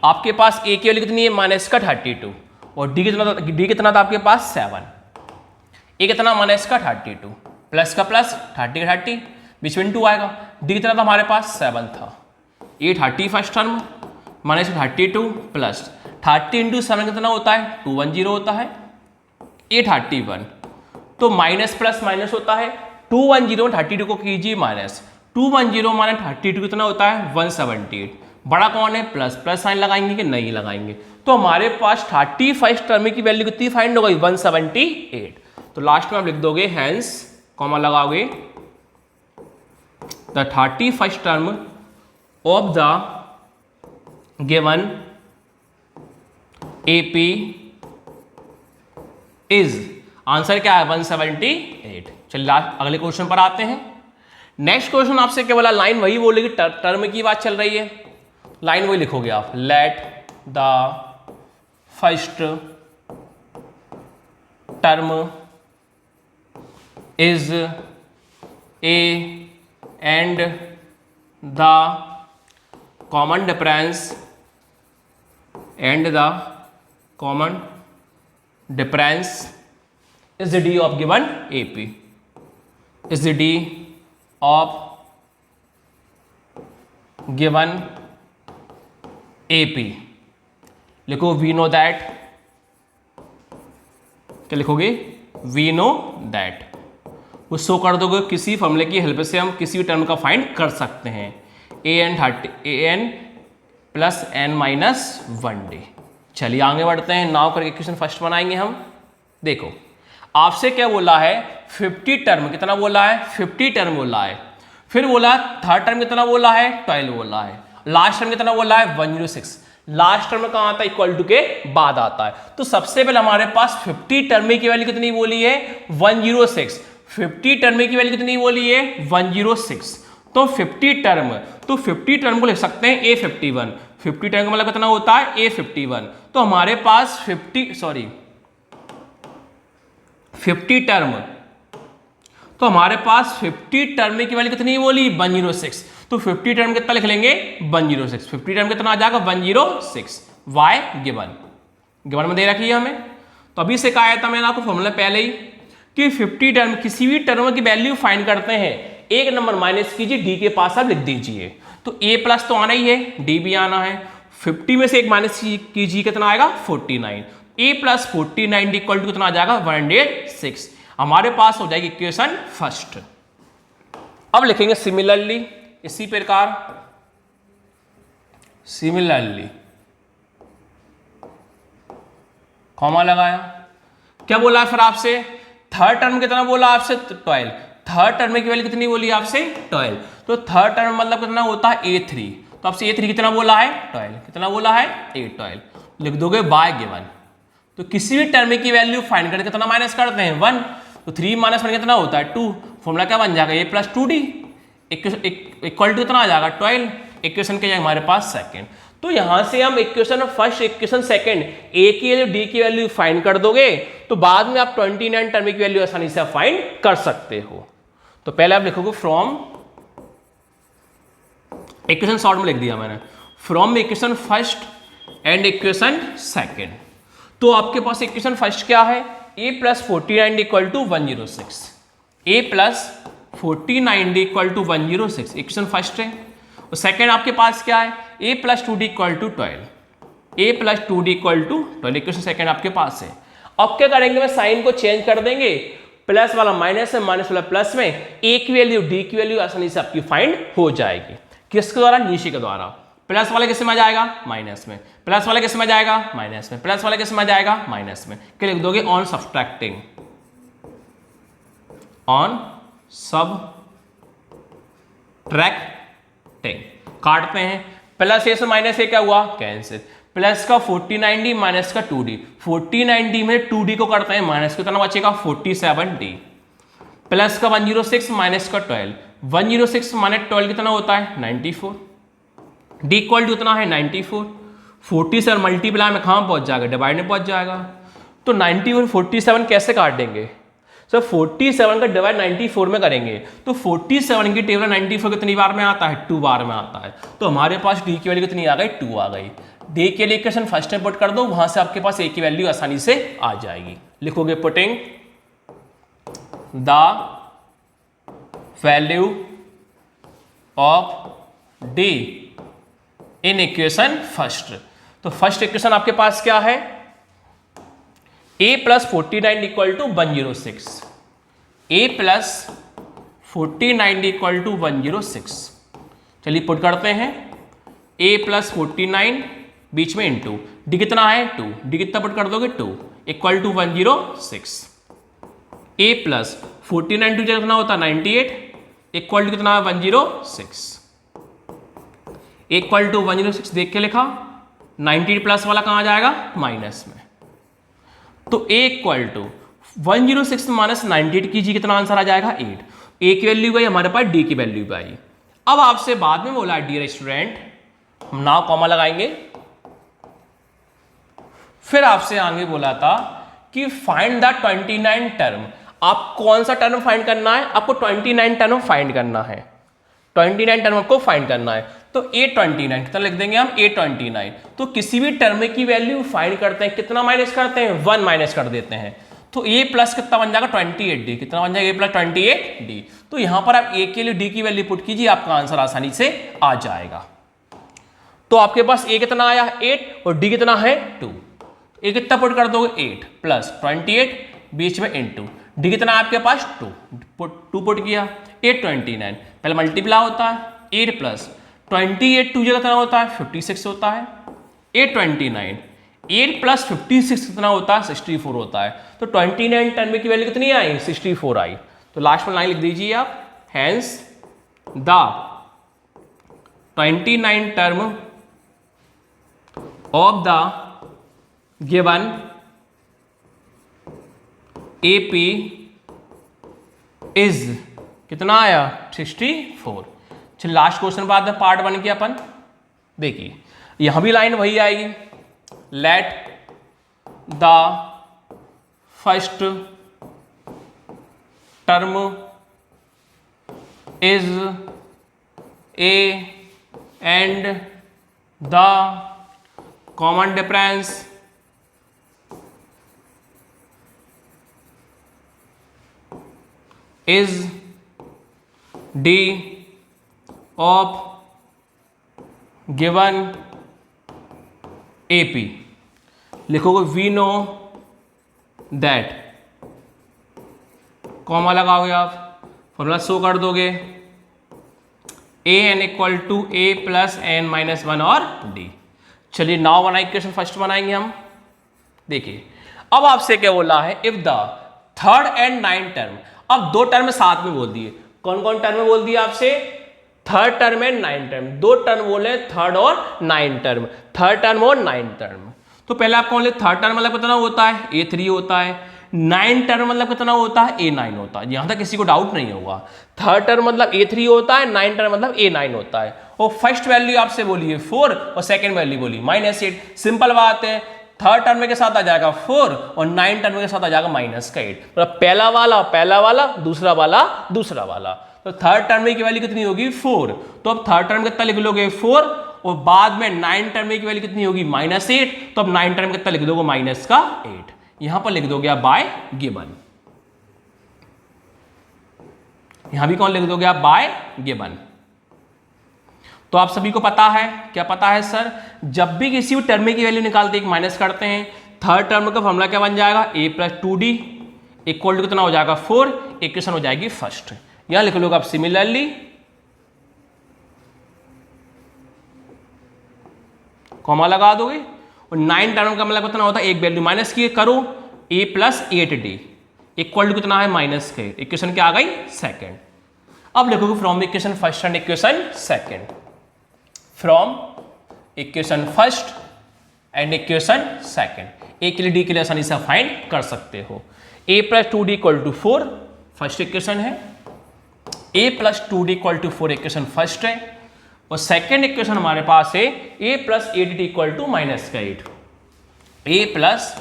आपके पास a की वैल्यू कितनी है माइनस का 32, और d कितना था आपके पास 7, a कितना माइनस का 32, प्लस का प्लस 30 का 30, बीच में 2 आएगा, d कितना था हमारे पास 7 था, a 31st term minus 32 plus 30 into 7 कितना होता है 210 होता है, a 31, तो माइनस प्लस माइनस होता है, 210 32 को कीजिए माइनस, 210 माइनस 32 कितना होता है 178, बड़ा कौन है प्लस, प्लस साइन लगाएंगे कि नहीं लगाएंगे। तो हमारे पास 31st टर्म की वैल्यू कितनी फाइंड हो गई 178। तो लास्ट में आप लिख दोगे हैंस, कॉमा लगाओगे, the 31st term of the given AP is, answer क्या है 178। चलिए अगले क्वेश्चन पर आते हैं। नेक्स्ट क्वेश्चन आपसे क्या बोला, लाइन वही बोलेगी, टर्म की बात चल रही है, लाइन वही लिखोगे आप, late the first term is a and the common difference and the common difference is the d of given AP, is the d of given AP। लिखो we know that, क्या लिखोगे we know that, वो show कर दोगे, किसी फॉर्मूले की help से हम किसी भी टर्म का फाइंड कर सकते हैं, an plus n minus 1d। चलिए आगे बढ़ते हैं, नाउ करके क्वेश्चन फर्स्ट बनाएंगे हम। देखो आपसे क्या बोला है 50 टर्म, कितना बोला है 50 टर्म बोला है, फिर बोला थर्ड टर्म कितना बोला है 12 बोला है, लास्ट टर्म कितना बोला है 106, लास्ट टर्म कहाँ आता है इक्वल टू के बाद आता है। तो सबसे पहले हमारे पास 50 टर्म की वैल्यू कितनी बोली है 106, 50 टर्म की वैल्यू कितनी बोली है 106, तो 50 टर्म, तो 50 टर्म को लिख सकते हैं A51, 50 टर्म का मतलब कितना होता है A51, तो हमारे पास 50 टर्म, तो हमारे पास 50 टर्म की वैल्यू कितनी बोली 106, तो 50 टर्म कितना लिख लेंगे 106, 50 टर्म कितना आ जाएगा 106, y गिवन में दे रखी है हमें। तो अभी से कहा था मैंने आपको फॉर्मूला पहले ही कि 50 टर्म, किसी भी टर्म की वैल्यू फाइंड करते हैं, एक नंबर माइनस कीजिए, डी के पास आप लिख दीजिए, तो a प्लस तो आना ही है, डी भी आना है, 50 में से एक माइनस कीजिए कितना आएगा 49, a प्लस 49 इक्वल टू कितना आ जाएगा 106। हमारे पास हो जाएगी इक्वेशन फर्स्ट। अब लिखेंगे सिमिलरली, इसी प्रकार सिमिलरली, कॉमा लगाया। क्या बोला फिर आपसे, थर्ड टर्म कितना बोला आपसे, 12। थर्ड टर्म की वैल्यू कितनी बोली आपसे, 12। तो थर्ड टर्म मतलब कितना होता है, A3। तो आपसे A3 कितना बोला है, 12। कितना बोला है, 12 लिख दोगे बाय गिवन। तो किसी भी टर्म की वैल्यू फाइंड करके कितना माइनस करते हैं, 1। तो 3 माइनस 1 कितना होता है, 2। फॉर्मूला क्या बन जाएगा, A + 2D इक्वल टू कितना आ जाएगा, 12। इक्वेशन क्या हमारे पास सेकंड। तो यहां से हम इक्वेशन फर्स्ट, इक्वेशन सेकंड, ए की वैल्यू, डी की वैल्यू फाइंड कर दोगे तो बाद में आप 29 टर्म की वैल्यू आसानी से फाइंड कर सकते हो। तो पहले आप लिखोगे फ्रॉम, इक्वेशन शॉर्ट में लिख दिया मैंने, from equation first and equation second. तो आपके पास इक्वेशन फर्स्ट क्या है, a + 49 = 106। a + 49 = 106 इक्वेशन फर्स्ट है। और सेकंड आपके पास क्या है, a + 2d = 12। a + 2d = 12 equation second आपके पास है। अब क्या करेंगे, मैं साइन को चेंज कर देंगे, प्लस वाला माइनस है, माइनस वाला प्लस में, a की वैल्यू, d की वैल्यू आसानी से आपकी फाइंड हो जाएगी। किसके द्वारा, नीचे के द्वारा। प्लस वाले किस में जाएगा, माइनस में। प्लस वाले किस में जाएगा, माइनस में। प्लस वाले किस में जाएगा, माइनस में। क्या लिख दोगे, ऑन सब्ट्रैक्टिंग, ऑन सब्ट्रैक्टिंग। काटते हैं, प्लस ए से माइनस ए क्या हुआ, कैंसिल। प्लस का 49d माइनस का 2d, 49d में 2d को करते हैं माइनस, कितना बचेगा 47d। प्लस का 106 माइनस का 12, 106 माइनस 12 कितना होता है, 94। d इक्वल टू कितना है, 94। 47 मल्टीप्लाई में कहाँ पहुंच जाएगा, डिवाइड में पहुंच जाएगा। तो 94 47 कैसे काट देंगे सर, 47 का डिवाइड 94 में करेंगे तो 47 की टेबल 94 कितनी बार में आता है, 2 बार में आता है। तो हमारे पास d की वैल्यू कितनी आ गई, 2 आ गई। d के लिए इक्वेशन फर्स्ट में पुट कर दो, वहां से आपके पास a की वैल्यू आसानी से आ जाएगी। लिखोगे putting the value of d in equation first. तो फर्स्ट इक्वेशन आपके पास क्या है, a + 49 = 106। a + 49 = 106। चलिए पुट करते हैं, a + 49 बीच में इंटू, d कितना है 2, d कितना पुट कर दोगे 2 = 106। a + 49 2 कितना होता है 98 इक्वल टू कितना है 106 इक्वल टू 106 देख के लिखा, 90 प्लस वाला कहाँ जाएगा माइनस में। तो a इक्वल टू 106 माइनस 98 कीजिए, कितना आंसर आ जाएगा 8। a की वैल्यू गई हमारे पास, d की वैल्यू भी आई। अब आपसे बाद में बोला डियर स्टूडेंट, हम नाउ कॉमा लगाएंगे, फिर आपसे आगे बोला था कि फाइंड द 29 टर्म। आप कौन सा टर्म फाइंड करना है, आपको 29 टर्म फाइंड करना है, 29 टर्म आपको फाइंड करना है। तो A29 कितना लिख देंगे हम, A29। तो किसी भी टर्म की वैल्यू फाइंड करते हैं, कितना माइनस करते हैं 1 माइनस कर देते हैं। तो A प्लस कितना बन जाएगा 28D, कितना बन जाएगा A + 28D। तो यहां पर आप A के लिए D की वैल्यू पुट कीजिए, आपका आंसर आसानी से आ जाएगा। तो आपके पास A कितना आया 8 और D कितना है 2। A कितना पुट कर दोगे 8 प्लस 28 बीच में इंटू, D कितना है आपके पास 2 पुट किया, 829 पहले मल्टीप्लाई होता है, 8 प्लस 28 2 जगह कितना होता है 56 होता है, 829 8 प्लस 56 कितना होता है 64 होता है। तो 29 टर्म की वैल्यू कितनी आई 64 आई। तो लास्ट में लाइन लिख दीजिए आप, hence the 29 term of the given AP is कितना आया 64। चलिए लास्ट क्वेश्चन बाद में पार्ट 1 किया अपन, देखिए यहां भी लाइन वही आएगी, let the first term is A and the common difference is D of given AP। लिखोगे we know that, कॉमा लगाओगे आप, फॉर्मूला शो कर दोगे a n equal to a plus n minus one और d. चलिए now बनाए equation first बनाएंगे हम। देखिए अब आपसे क्या बोला है, if the third and ninth term, अब दो टर्म साथ में बोल दिए। कौन कौन टर्म बोल दिए आपसे, third term and ninth term, दो टर्म बोले थर्ड और नाइन्थ टर्म, थर्ड टर्म और नाइन्थ टर्म। तो पहले आपको बोले थर्ड टर्म मतलब कितना होता है, A3 होता है, नाइन्थ टर्म मतलब कितना होता है, A9 होता है। यहां तक किसी को डाउट नहीं होगा, थर्ड टर्म मतलब A3 होता है, नाइन्थ टर्म मतलब A9 होता है। और फर्स्ट वैल्यू आपसे बोलिए 4 और सेकंड वैल्यू बोली -8। सिंपल बात है, थर्ड टर्म के साथ आ जाएगा 4 और नाइन्थ टर्म के साथ आ जाएगा -8। मतलब पहला वाला दूसरा वाला। तो थर्ड टर्म की वैल्यू कितनी होगी 4। तो अब थर्ड टर्म कितना लिख लोगे 4 और बाद में नाइन्थ टर्म की वैल्यू कितनी होगी -8। तो अब नाइन्थ टर्म कितना लिख दोगे -8। यहां पर लिख दोगे आप बाय गिवन। यहां भी कौन लिख दोगे आप, बाय गिवन। तो आप सभी को पता है, क्या पता है सर, जब भी किसी भी टर्म की वैल्यू निकालते एक माइनस करते हैं, थर्ड टर्म का फॉर्मूला क्या बन जाएगा, a plus 2d equal to कितना हो जाएगा 4, इक्वेशन हो जाएगी फर्स्ट। यहां लिख लोगे आप सिमिलरली कॉमा लगा दोगे और नाइन टर्म का मतलब कितना होता है, एक वैल्यू माइनस की करो, a plus 8d equal to कितना है -8। इक्वेशन क्या आ गई सेकेंड। अब लिखोगे from equation first and equation second, from equation first and equation second, a के लिए डी के लिए आसानी से फाइंड कर सकते हो। a plus 2d equal to 4 first equation है, a plus 2d equal to 4 equation first है, और सेकेंड इक्वेशन हमारे पास है a plus 8d equal to -8, a plus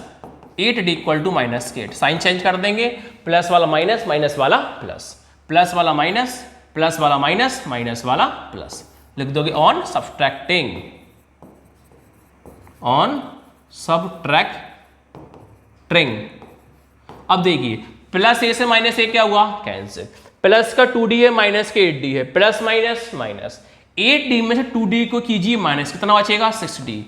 8d equal to -8। Sign change कर देंगे, प्लस वाला माइनस, माइनस वाला प्लस, प्लस वाला माइनस, प्लस वाला माइनस, माइनस वाला प्लस। लिख दोगे ऑन सब्ट्रैक्टिंग, ऑन सब्ट्रैक्टिंग। अब देखिए प्लस a से -a क्या हुआ, कैंसिल। प्लस का 2d है, माइनस का 8d है, प्लस माइनस माइनस। 8d में से 2d को कीजिए माइनस, कितना बचेगा 6d।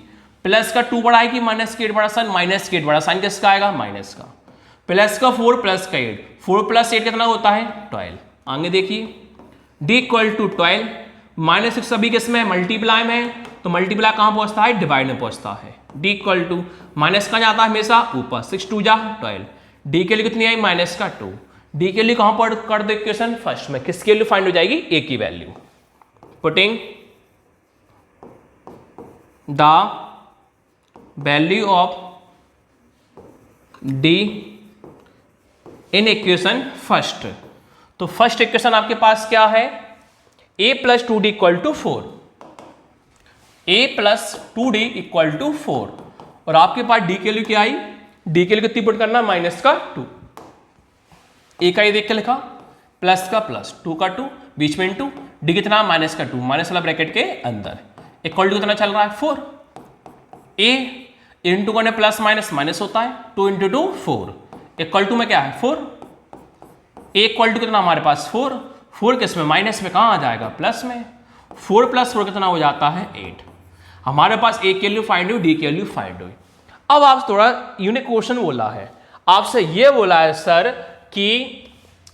प्लस का 2 बड़ा है कि माइनस का 8 बड़ा, साइन माइनस का 8 बड़ा, साइन किसका आएगा माइनस का। प्लस का 4 प्लस का 8, 4 प्लस 8 कितना होता है 12। आगे देखिए d इक्वल टू 12, -6 सभी किसमें मल्टीप्लाई में, तो मल्टीप्लाई कहाँ पहुंचता है, डिवाइड में पहुंचता है। d इक्वल टू माइनस का जाता है हमेशा ऊपर, 6 2 जा 12, d के लिए कितनी आई -2, d के लिए कहाँ पर कर दो इक्वेशन फर्स्ट में, किसकी वैल्यू फाइंड हो जाएगी, a की value. Putting the value of d in equation first. तो फर्स्ट इक्वेशन आपके पास क्या है, a plus 2d equal to 4, a plus 2d equal to 4, और आपके पास d के लिए क्या आई, d के लिए कितनी पुट करना, -2, a का ये देख के लिखा, प्लस का प्लस, 2 का 2, बीच में इंटू, d कितना -2, माइनस वाला ब्रैकेट के अंदर, इक्वल टू कितना चल रहा है 4, a इंटू करने प्लस माइनस माइनस होता है, 2 इंटू 2 4, इक्वल टू में क्या है 4, a इक्वल टू कितना हमारे पास 4, 4 किस में माइनस में, कहाँ आ जाएगा प्लस में, 4 प्लस 4 कितना हो जाता है 8। हमारे पास a की वैल्यू फाइंड हुई, d की वैल्यू फाइंड हुई। अब आप थोड़ा यूनिक क्वेश्चन बोला है, आपसे ये बोला है सर कि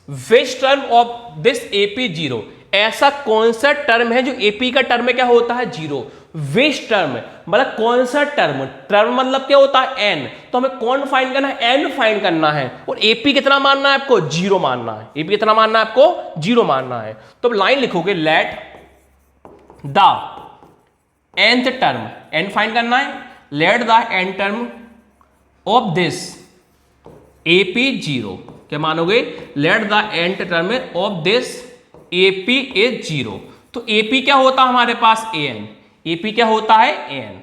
which term of this AP0, ऐसा कौन सा टर्म है जो AP का टर्म में क्या होता है 0। विच टर्म मतलब कौन सा टर्म, टर्म मतलब क्या होता है n, तो हमें कौन फाइंड करना है, n फाइंड करना है, और AP कितना मानना है आपको 0 मानना है, AP कितना मानना है आपको 0 मानना है। तो अब लाइन लिखोगे let the nth term, n find करना है, let the n term of this AP0, क्या मानोगे, let the nth term of this AP is 0। तो AP क्या होता है हमारे पास an, AP क्या होता है an,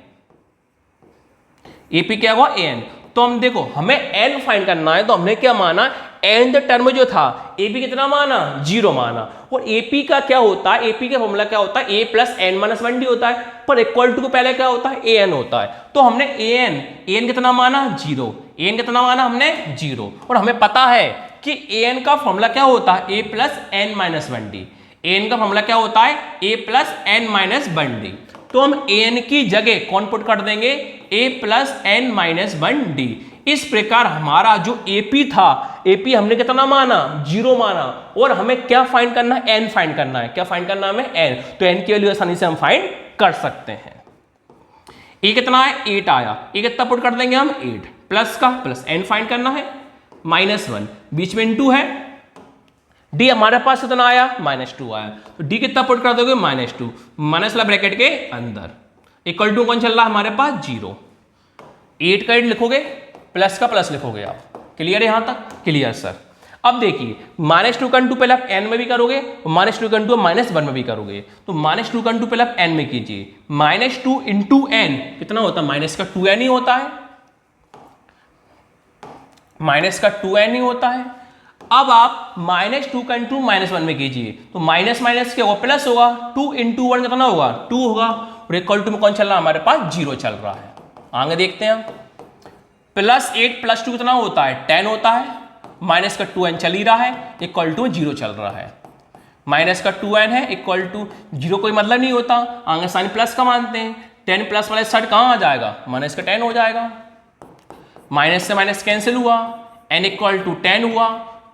AP क्या हुआ an। तो हम देखो हमें n फाइंड करना है, तो हमने क्या माना, nth टर्म जो था AP कितना माना 0 माना, और AP का क्या होता है, AP का फॉर्मूला क्या होता है, a plus n minus 1d होता है, पर इक्वल टू को पहले क्या होता है an होता है। तो हमने an कितना माना 0, an कितना माना हमने 0, और हमें पता है कि an का फॉर्मूला क्या होता है a plus n minus 1d, an का फॉर्मूला क्या होता है a plus n minus 1d। तो हम an की जगह कौन पुट कर देंगे, a plus n minus 1d, इस प्रकार हमारा जो एपी था, एपी हमने कितना माना, 0 माना, और हमें क्या फाइंड करना है, एन फाइंड करना है। क्या फाइंड करना है हमें, एन। तो एन की वैल्यू आसानी से हम फाइंड कर सकते हैं। ए कितना है, 8 आया, ए कितना पुट कर देंगे हम, 8 प्लस का प्लस, एन फाइंड करना है, -1 बीच में इनटू है, डी हमारे पास कितना आया, -2 आया, तो डी कितना पुट कर दोगे, -2 माइनस वाला ब्रैकेट के अंदर, इक्वल टू कौन चल रहा है हमारे पास, 0। 8 का 8 लिखोगे, प्लस का प्लस लिखोगे आप। क्लियर है यहां तक, क्लियर सर। अब देखिए -2 का 2 पहले आप n में भी करोगे, -2 का 2 -1 में भी करोगे, तो -2 का 2 पहले आप n में कीजिए, -2 इंटू n कितना होता है, माइनस का 2n ही होता है, माइनस का 2n ही होता है। अब आप -2 का इंटू -1 में कीजिए, तो माइनस माइनस क्या होगा, प्लस होगा, 2 इंटू 1 कितना होगा, 2 होगा, और इक्वल टू में कौन चल रहा है हमारे पास, 0 चल रहा है। आगे देखते हैं, +8 + 2 कितना होता है, 10 होता है, माइनस का 2n चल ही रहा है, इक्वल टू 0 चल रहा है, माइनस का 2n है, इक्वल टू 0 कोई मतलब नहीं होता, आगे साइन प्लस का मानते हैं, 10 प्लस वाले साइड कहाँ आ जाएगा, माइनस का 10 हो जाएगा, माइनस से माइनस कैंसिल हुआ, n इक्वल टू 10 हुआ,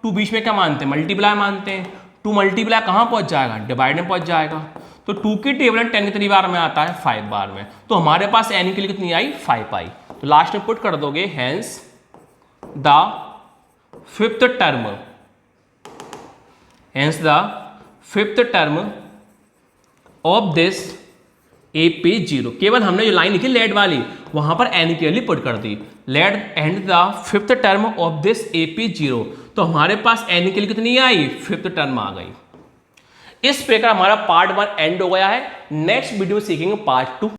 2 बीच में क्या मानते हैं, मल्टीप्लाई मानते हैं, 2 मल्टीप्लाई कहाँ पहुंच जाएगा, डिवाइड में पहुंच जाएगा, तो 2 की टेबल 10 कितनी बार में आता है, 5 बार में, तो हमारे पास n के लिए कितनी आई, 5 आई, तो लास्ट में पुट कर दोगे, hence the fifth term, hence the fifth term of this AP0, केवल हमने जो लाइन लिखी लेट वाली वहां पर n की वैल्यू पुट कर दी, let and the fifth term of this AP0, तो हमारे पास n के लिए कितनी आई, फिफ्थ टर्म आ गई। इस प्रकार हमारा पार्ट 1 एंड हो गया है। नेक्स्ट वीडियो सीखेंगे पार्ट 2।